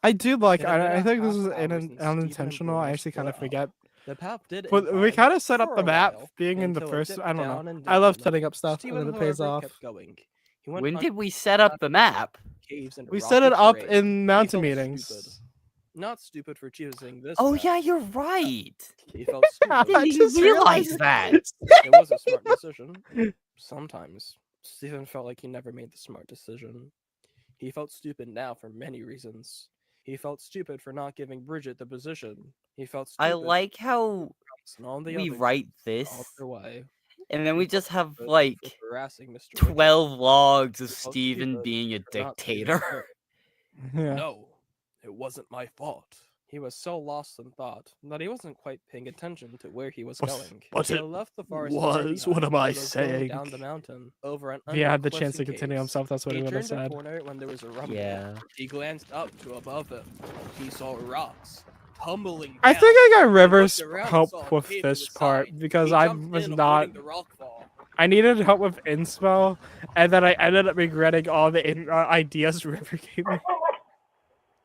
I do like. It had been I a think this half is hour since Stephen and unintentional. I Bruno actually kind of split forget. up. The path did But we incline kind of set up for the a map while, being in the until it first. dipped I don't know. down and I love down. setting up stuff Stephen, and then it pays however, off. kept going. He went When on did we set up the map? caves and We set it rocky up terrain. in He mountain felt meetings. stupid. Not stupid for choosing this Oh path. yeah, you're right. He felt stupid. I didn't even realize that. It was a smart decision. Sometimes Stephen felt like he never made the smart decision. He felt stupid now for many reasons. He felt stupid for not giving Bridget the position. He felt stupid I like how and all the we others write all this, their way. and then He we felt just have stupid like for harassing Mr. Richard. 12 logs of He felt Steven stupid being a for not saving dictator. her. Yeah. No, it wasn't my fault. He was so lost in thought that he wasn't quite paying attention to where he was going. but He it left the forest was, far what am behind I and was going saying? down the mountain over an If he had the cliffs chance to and continue caves. himself, that's what he He would have turned a said. corner when there was a rumble. Yeah. He glanced up to above him. He saw rocks tumbling down. I think I got He Rivers' looked around and help saw a with cave to this the part side. because He I jumped was in, not. avoiding the rock fall. I needed help with inspo, and then I ended up regretting all the ideas River gave me.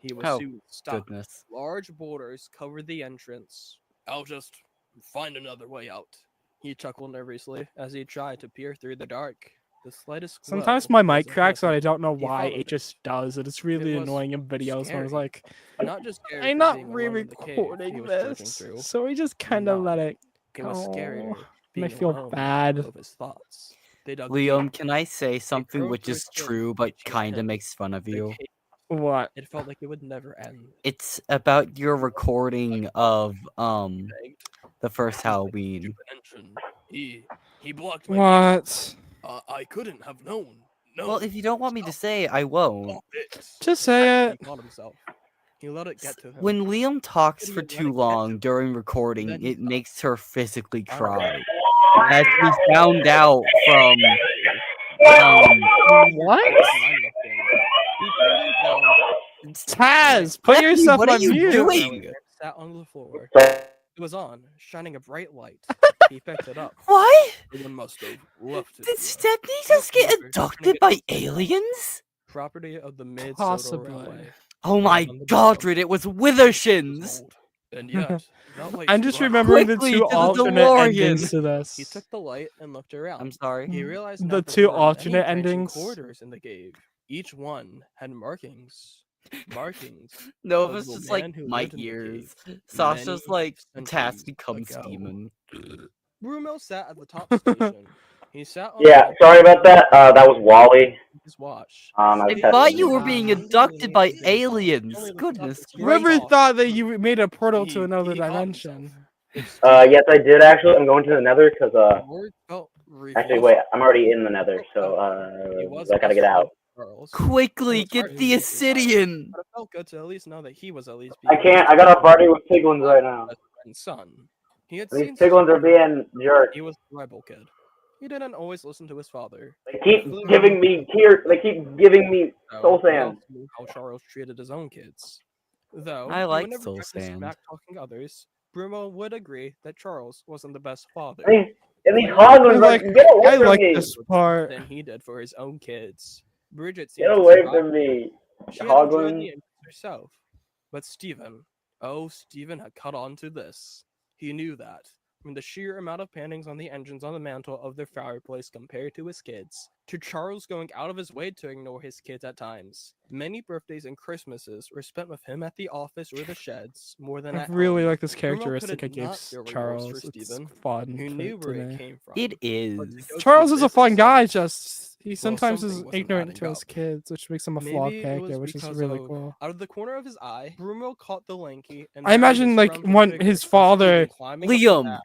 He was Oh, soon stopped. goodness. Large boulders covered the entrance. I'll just find another way out. He chuckled nervously as he tried to peer through the dark. The slightest glow Sometimes my was mic a cracks, and I blessing. don't know He why. followed It just does, and it's really was annoying in videos. When I was scary. like, Not just scary I'm for not being alone in the cave he re-recording was trudging this, through. so we just kind of No, let it It was go. scarier And being I feel alone bad. of his thoughts. They dug Liam, deep. can I say something drove which through is a cave true but reaching a kind of pit. makes fun of The you? cave, What? it felt like it would never end. It's about your recording of Begged. the first He's like a Halloween. stupid engine. He blocked my view. What? I couldn't have known. No. Well, if you don't want me to say, I won't. Stop it. Just say He it. caught himself. He let it get to him. When Liam talks for Let too it get long to during then recording, he it makes her physically Alright. cry. As we found out from What? He turned him down. Taz, put Stephanie, yourself what are on you mute. doing? Sat on the floor. So- It was on, shining a bright light. He picked it up. What? Someone must have left it Did here. Stephanie just get Looked over, abducted by aliens? Property of the Mid Possibly. Railway. Oh my On the god, bottom. Rid, it was It was Withershins! old, and yet, that light I'm just struck. remembering the Quickly two to the alternate DeLorean. endings to this. He took the light and looked around. I'm sorry. He realized The now that two there were many alternate branching endings. corridors in the cave. Each one had markings. Markings. No, of it's the just man like who my lived in the ears. cave Sasha's many like, Tass centuries becomes ago. demon. Bruno sat at the top station. He sat on Yeah, the sorry about that. That was Wally. his watch. I was I testing thought you it. were being abducted by aliens. Goodness Whoever gracious. thought that you made a portal to He- another he caught dimension. himself. Yes, I did actually. I'm going to the Nether because The word felt actually, revealed. wait, I'm already in the Nether, so He was I gotta get best out. friend with Charles. Quickly, It was hard get to the leave his side, Obsidian! but it felt good to at least know that he was at least I being can't. I got a party with piglins right now. best friend's son. He had And seen these piglins are Stephen. being jerks. He was a rebel kid. He didn't always listen to his father. They keep giving me tears. They keep giving me soul He sand. also knew how Charles treated his own kids. Though I he like would never soul practice sand. back talking others, Bruno would agree that Charles wasn't the best father. And these Clearly, hoglins like, get away I from like me! this part. than he did for his own kids. Bridget Get seemed to away survive. from me, She had enjoyed the hoglins. engines herself. But Stephen, Stephen had caught on to this. He knew that. From the sheer amount of paintings on the engines on the mantle of their fireplace compared to his kids, to Charles going out of his way to ignore his kids at times. Many birthdays and Christmases were spent with him at the office or the sheds more than I at really home. like this Bruno characteristic I couldn't gave not feel remorse Charles. for It's Stephen, fun who to knew where it me. came from. It But is. to go to Charles is a this fun guy, extent, just he sometimes is something wasn't ignorant adding to his up. kids, which makes him a flawed Maybe it character, was which is because really of, cool. out of the corner of his eye, Bruno caught the lanky and I now imagine, his like, scrounging when figure his of father- Stephen climbing up the Liam, path.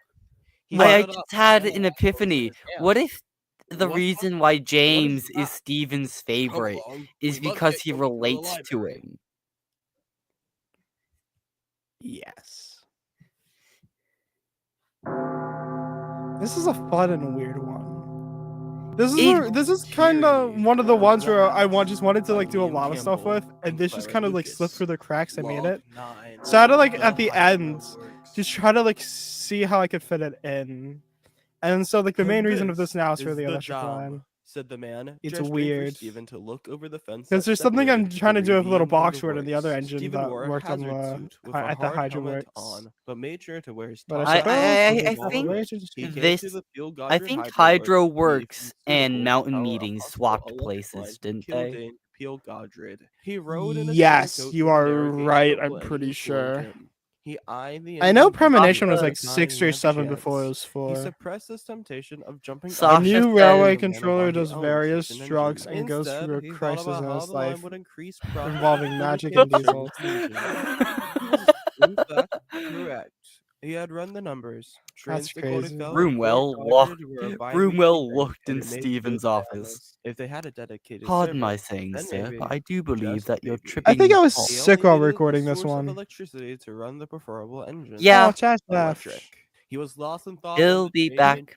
He I stood up just had and an walked epiphany. over to his What hand. if the What reason fuck- why what is James that? is Steven's Come favorite along, is we must because get he you into the relates to library. him? Yes. This is a fun and weird one. This is kind of Tyranny, one of the ones where I Relax, just wanted to like do a Liam lot of stuff Campbell, with, and and this just Clara kind of like Lucas. slipped through the cracks. I made Log it. 9, So I had to like the at the Hydro end Works. just try to like see how I could fit it in. And so like the main reason of this now is for the electric line. Said the man. It's gesturing for weird. Stephen to look over the fence. Because that there's something I'm separated trying to do with a little Caribbean box from word in the other works. engine Stephen that wore a worked on hazard the suit with at a the hard Hydro helmet Works. on, but made sure to wear his But top I hat. suppose I with all the think wages- He came this- to the Peel I Godred think Hydro Hydro Works, Works the and suitable Mountain power Meetings possible swapped electric places, line didn't Peel they? Dane to Peel Godred. He rode in a Yes, trench coat you with are narrowgauge right. purple I'm and pretty he sure. informed him. He eyed the I know engine Premonition was Sasha- like 6 or 7 before it was He 4. suppressed his temptation of jumping Sasha A new said- railway the man controller while he does owned various such an drugs engine. and goes Instead, through a he thought crisis about in how his the line life would increase profit involving for the magic kids and serving diesels. the engine. In fact, correct. He had run the numbers. That's crazy. Broomwell looked in Stephen's office. If they had a dedicated Pardon my server, saying, then sir, maybe, but I do believe just that you're maybe, tripping. I think I was balls. he sick only while needed the recording this source of one. electricity to run the preferable engine. Yeah. Oh, Chad Jeff. Electric. He was lost in thought. He'll when the be train back. entered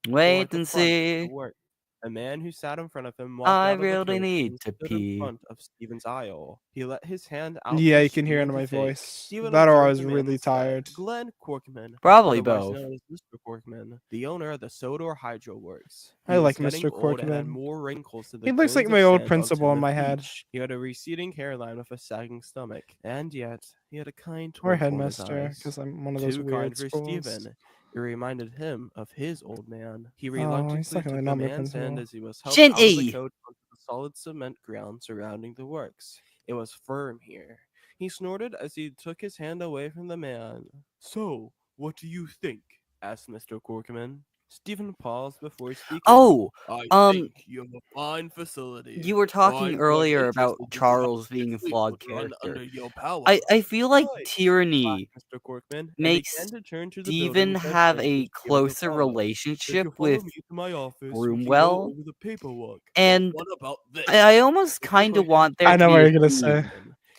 Wait the and front of the see. work. A man who sat in front of him walked I out of the really coach need and to stood pee. in front of Stephen's aisle. He let his hand out. Yeah, for you can hear it Stephen in to my take. voice. Stephen That or I observed was the man really and said, tired. Glenn Corkman, Probably otherwise both. known as Mr. Corkman, the owner of the Sodor Hydro Works. I He was like getting Mr. old and had Corkman. more wrinkles than the He looks like grains my of old sand on principal in Timoth my head. Beach. He had a receding hairline with a sagging stomach, and yet he had a kind Or twinkle in his headmaster, eyes. because I'm one of those Too weird kind for schools. Stephen. It reminded him of his old man. He Oh, reluctantly he's took technically the not my man's hand principal. as he was helped out of the Shinty! coach onto the solid cement ground surrounding the works. It was firm here. He snorted as he took his hand away from the man. So, what do you think? Asked Mr. Corkman. Stephen paused before speaking. Oh, I think you have a fine facility. you were talking I'm quite earlier about interested to see how Charles being a quickly it flawed would run character. under your power. I feel like Right, Tyranny laughed Mr. Corkman, and makes began to turn to the Steven building with have that a given the closer follow. If relationship you follow with me to my office, we can go Broomwell, over the paperwork. and What about this? I almost Mr. kind of Corkman want there I to know be what a you're gonna scene say.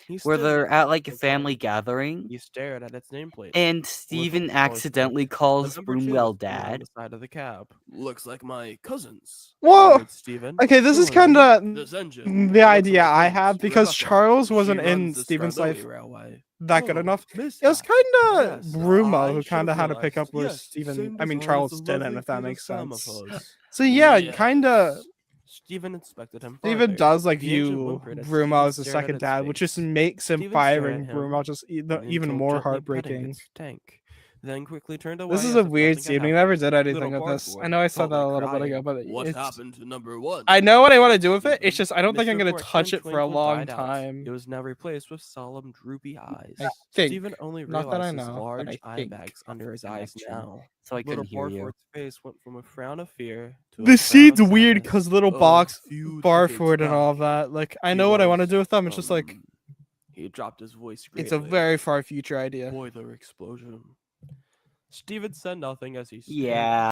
He where stood they're there at like a for family time. gathering, He stared at its nameplate. and With Steven a close accidentally look, calls the number 2 Broomwell was written on dad. the side of the cab. Looks like my cousins. Whoa. murmured Stephen. Okay, this is Similarly, kind this of engine the belongs to idea my I cousins, have because Rebecca. Charles She wasn't in runs the Stephen's Stradoni life Railway. that good Oh, enough. Miss It was Hatt. kind of Yes, Brumo I who should kind of have had to pick up realized. where Yes, Stephen, same I mean design as Charles the didn't, lovely if that Peter makes Sam of sense. hers. So yeah, kind of. Yes. Stephen inspected him Stephen farther. does like The engine view whimpered as Brumo Stephen as a stared at second its dad, which just face. makes him Stephen stared firing at him Brumo just even until more gently petting heartbreaking. its tank, then quickly turned away This is as a if weird nothing scene. had We never happened. did anything Little with this. I Barkboard know I said felt that like a little bit ago, crying. but What it's. happened to number 1? I know what I want to do with it. It's Stephen? just I don't think I'm Mr. gonna Corkman's touch it for a twinkle long died out. time. It was now replaced with solemn, droopy eyes. I think. Stephen only Not that I realized his know, but large I eye think. bags under his eyes connection, now. so I Little couldn't hear you. Barford's face went from a frown of fear to a This frown of scene's weird sadness. because little Oh, box fugitive Barford and all Sky. that. Like I He know what I want to was, do with them. It's just like he dropped his voice it's a greatly. very far future idea. Boiler explosion. Stephen said nothing as he stared. Yeah.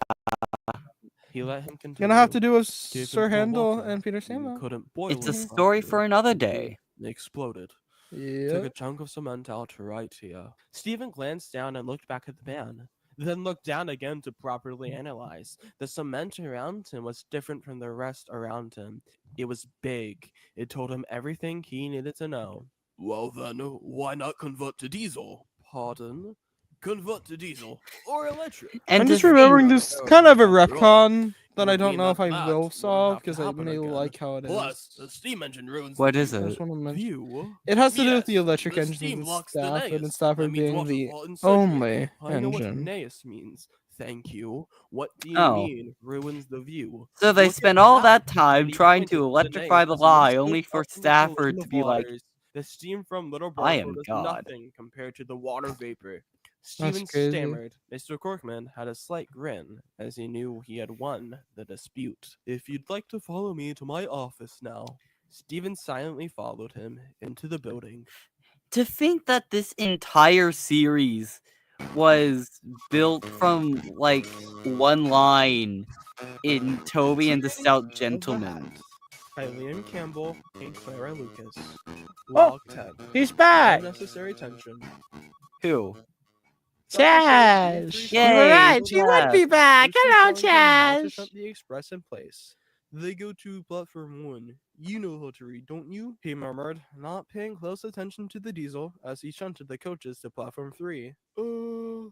He let him continue. Gonna have to do with Gave him Sir cold Handel water. and Peter You Samuel. couldn't boil It's a it story properly. for another The day. boom exploded. Took Yeah. a chunk of cement out to right here. Stephen glanced down and looked back at the man, then looked down again to properly analyze. The cement around him was different from the rest around him. It was big. It told him everything he needed to know. Well then, why not convert to diesel? Pardon? Convert to diesel or electric. And I'm to just remembering think, this kind of a After all, retcon that would I don't mean know if I that will wouldn't solve have to because I happen may again. like how it Plus, the is. steam engine ruins what the is I it? just want to mention. view. It has to do with the Yes, electric the engines steam in locks the Stafford, and naos. Stafford That means being water the fault in surgery. only I know what engine. naos means. Thank you. What do you Oh. mean ruins the view? So they Look at spent all that And time he trying pointed to the electrify naos the as lie, initial only for up in the collision Stafford to of be like, waters. The steam from Little I am Barford is God. nothing compared to the water vapor. That's Stephen crazy. stammered. Mr. Corkman had a slight grin as he knew he had won the dispute. If you'd like to follow me to my office now. Stephen silently followed him into the building. to think that this entire series was built from like one line in Toby and the Stout Gentleman. By Liam Campbell and Clara Lucas. Oh, Log 10. he's back. Unnecessary tension. Who? Chaz. Yay, You were right. She would Chaz. be back. Lucy Hello, tells them how to Chaz. set the express in place. They go to platform 1. You know how to read, don't you? He murmured, not paying close attention to the diesel as he shunted the coaches to platform 3.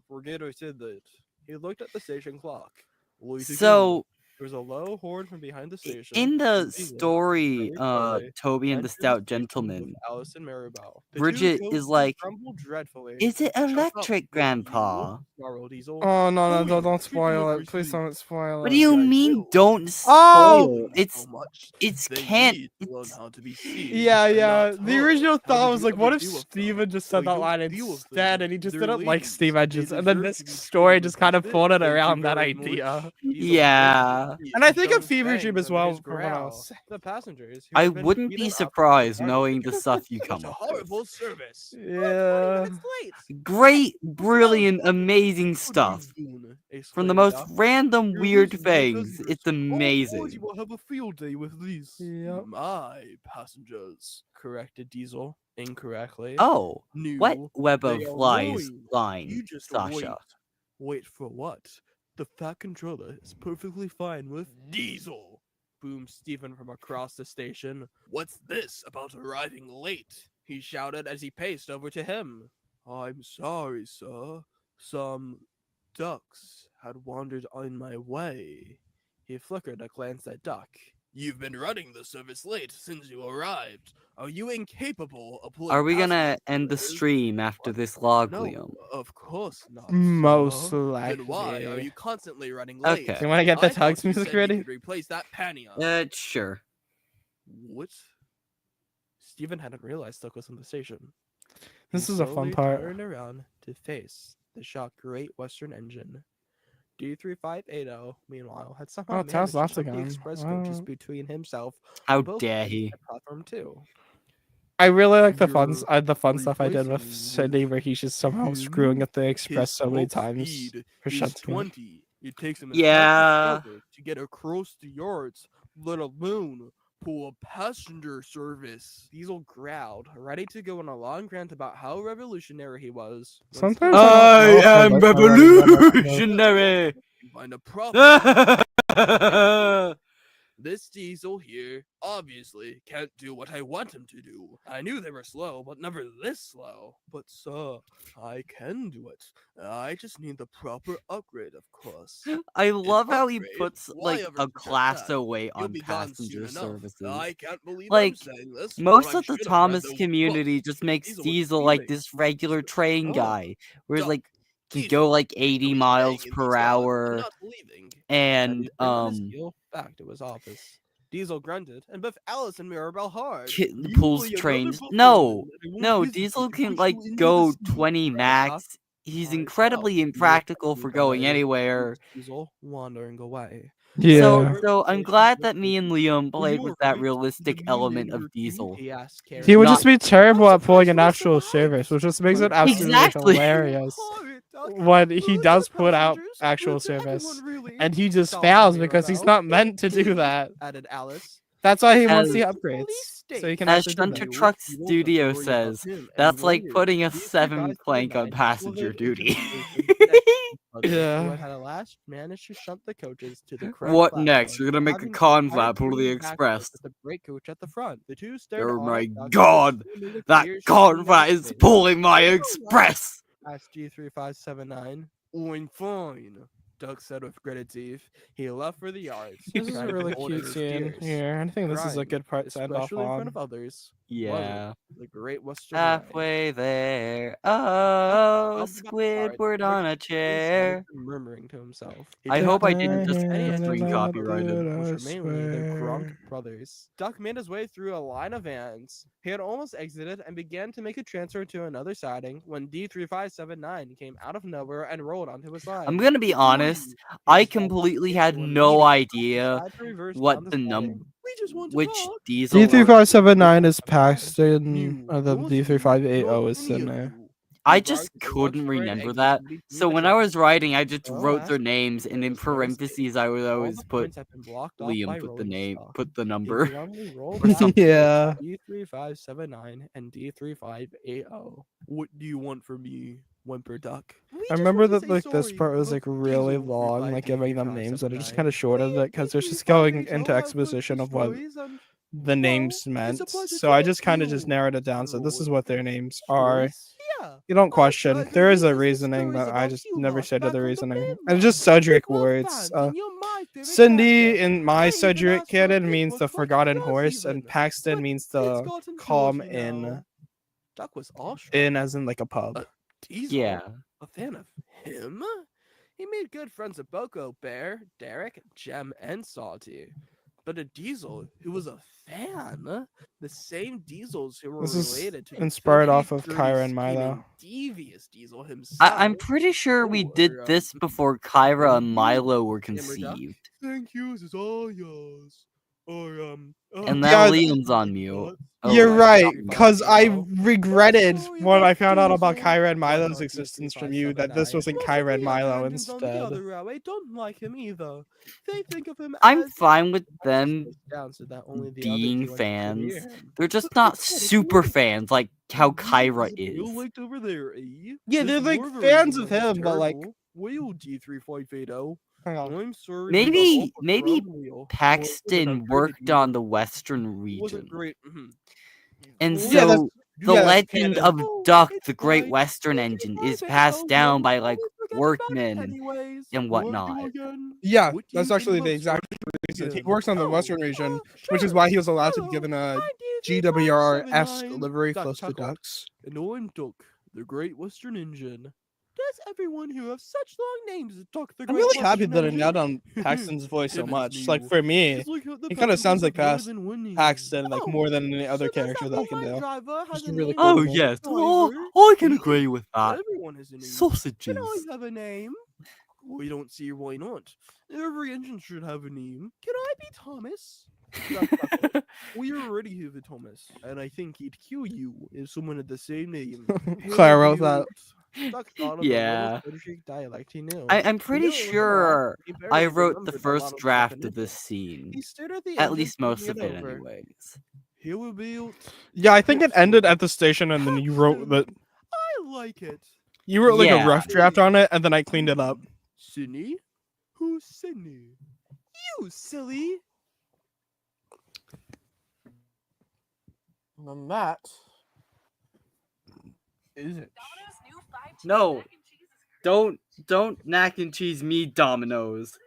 Forget I said that. He looked at the station clock. Late again. So There was a low horn from behind the station. in the Diesel, story, very slowly, Toby and the entered Stout station with Gentleman, Alice and Maribel. The two Bridget coaches is like, grumbled dreadfully. is it Shut up, electric, will you? Grandpa? Snarled Diesel. Oh no, no, Oh, don't treat me spoil like it. Please receipt. don't spoil What it. do you I mean, will. don't Oh! spoil? So much. It's They can't. need to learn It's how to be seen. Yeah, and yeah. not The heard. original How thought did was you like, what ever if deal with them? Steven just I said that don't line deal with instead, them. and he just They're didn't like ladies. Steve They Edges, and then deserve this to be story treated just with kind of respect. folded Thank you around that very idea. much. Diesel Yeah. pointed to And I the think of show's Fever Dream fangs as well under his from when I brow. was. The passengers who I had been wouldn't be either up or surprised down knowing the stuff you Such come a up with. horrible service. Yeah. Great, brilliant, amazing What are you stuff. doing? From the Exclaimed most Doc. random, You're weird losing my things. visitors. It's Oh, boy, amazing. you will have a field day with these. Yep. My passengers, corrected Diesel incorrectly. Oh, what New. web They of are lies ruined. line, You just Sasha? wait. Wait for what? The Fat Controller is perfectly fine with Diesel. Boomed Stephen from across the station. What's this about arriving late? He shouted as he paced over to him. I'm sorry, sir. Some ducks had wandered on my way. He flickered a glance at Duck. You've been running the service late since you arrived. Are you incapable of pulling Are we gonna passengers? end the stream after this log, No, Liam? of course not. Most sir. likely. Then why are you constantly running late? Okay. You want to get I that thought Tugs you music said you ready? could replace that panty on. Sure. What? Stephen hadn't realized Tuck was in the station. This He is a fun slowly part. Turned around to face the shocked Great Western engine. D3580, meanwhile, had somehow Oh, Taos managed to left jump the again. express coaches Oh. between himself How and both dare ends he? of platform 2. I really like the You're fun stuff I did with replacing Cindy, with where he's just somehow him. screwing up the express His so many top times speed for is shunting it. 20. It takes him Yeah. forever to get across the yards, let alone pull a passenger service. Diesel growled, ready to go on a long rant about how revolutionary he was. when Sometimes still- I don't know if I am like my writing that much, but- revolutionary. You find a profit. I This Diesel here obviously can't do what I want him to do. I knew they were slow, but never this slow. But sir, I can do it. I just need the proper upgrade, of course. love how he upgrade? puts Why like ever a forget class that? away You'll on be gone soon passenger enough. services. I can't believe I'm Like, saying this. most but I of the should have read Thomas those community books. just makes Diesel was Diesel like fuming. this regular train Duck, guy, where he's duck, like can Diesel. go like So 80 he's miles staying in per these yards and hour, not leaving. and he turned on his heel back to his office. Diesel grunted, and both Alice and Mirabelle hard. pulls trains. No, Diesel can like go 20 max. He's incredibly impractical for going anywhere. Diesel wandering away. Yeah. So I'm glad that me and Liam played with that realistic element of Diesel. He asked Karen. He would Not- just be terrible at pulling an actual service, which just makes it absolutely Exactly. hilarious when he does put out actual service. And he just fails because he's not meant to do that. Added Alice. That's why he wants As- the upgrades. So he can As actually do Shunter that. Truck Studio says, that's like putting a 7 plank on passenger duty. Yeah. Had at last managed to shunt the coaches to the correct What platform, next? You're gonna make a having confab to pull the back express. with the brake coach at the front. The two stared Oh on my at Duck, god! who made a That clear showing confab his is face. pulling my express! Asked G3579. I'm fine. Duck said with gritted teeth. He left for the yards. This is a trying to really hold cute his scene steers. here. I think this is a Crying, good part to end off especially in front on. of others. Yeah. The Great Western Way. Halfway there. Oh, Bobbed about the yards, Squidward on a Rick chair. started murmuring to himself. He I did hope not I didn't just understand any screen of copyrighted. which were mainly the Gronk brothers. Duck made his way through a line of vans. He had almost exited and began to make a transfer to another siding when D3579 came out of nowhere and rolled onto his side. I'm gonna be honest, I completely had no idea what the number, which Diesel or D3579 is Paxton, the D3580 is in there. I just couldn't remember that. So when I was writing, I just wrote their names, and in parentheses, I would always put Liam, put the name, put the number. Yeah. D3579 and D3580. What do you want from me, Whimper Duck? I remember that like this part was like really long, like giving them names, and I just kind of shortened it because it's just going into exposition of what the names meant. So I just kind of just narrowed it down. So this is what their names are. You don't question. There is a reasoning, but I just never stated the reasoning. And just Cedric words. Cindy in my Cedric canon means the forgotten horse, and Paxton means the calm inn. Duck was all Inn as in like a pub. Diesel, Yeah. a fan of him? He made good friends with Boko, Bear, Derek, Jem, and Salty. But a Diesel who was a fan? The same Diesels who were This is related to the inspired off filthy, of Kyra and dirty, Milo. scheming, devious Diesel himself. I'm pretty sure we did this before Kyra and Milo were conceived. Thank you, this is all yours. And now Yeah, Liam's on mute. Oh, You're right, God. because I regretted when I found out about Kyra and Milo's existence from you that this wasn't Kyra and Milo instead. I don't like him either. They think of him I'm as fine with them down so that only the being other two fans. understood him. They're just not super fans like how Kyra is. Liked over there, eh? Yeah, they're This like war fans version of was him, but like, terrible. Well, D3580. hang on. I'm sorry. Maybe Paxton Paxton worked on the Western region. Wasn't great. And Yeah, that's- so the yeah, that's legend canon. of Duck, the Great Western Engine, is passed down by like workmen and whatnot. Yeah, What do that's you actually think the about exact Sergeant reason. He Wilson? works on the Western region, which is why he was allowed to be given a GWR-esque livery close to Ducks. And I'm Duck, the Great Western Engine. Does everyone who have such long names talk the I'm Great really happy Western that it Engine? nailed on Paxton's voice so Goodness much. me. Like for me, It's like how the he kind of sounds like passengers are more than winning. Paxton, like Oh, more than any other so does character that I mean can my do. driver has Just a really name? cool. Oh man. yes, Driver? I can agree with that. Everyone has a name. Sausages. Can I have a name? I don't see why not. Every engine should have a name. Can I be Thomas? Duck, we already have a Thomas, and I think he'd kill you if someone had the same name. Claire wrote that. Duck thought of Yeah. the little dialect he knew. I'm He pretty knew it was a lot, sure but he I barely wrote the remembered a lot first of stuff draft in of this it. scene. He stared at the At engine, least most of thinking it, over. anyways. Here we built. Yeah, I think it ended at the station, and then you wrote the I like it. you wrote like a Yeah. rough draft on it, and then I cleaned it up. Sydney? Who's Sydney? You silly. And then that is it. No. Don't mac and cheese me, Domino's.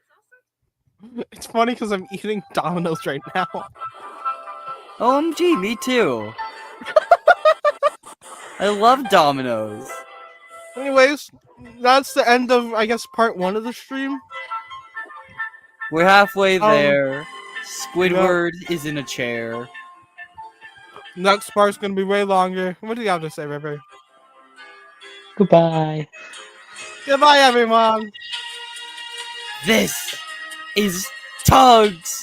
It's funny because I'm eating Domino's right now. OMG, me too. I love Domino's. Anyways, that's the end of, I guess, part 1 of the stream. We're halfway Um, there. Squidward is in a chair. Next part's gonna be way longer. What do you have to say, River? Goodbye. Goodbye, everyone. This is Tugs.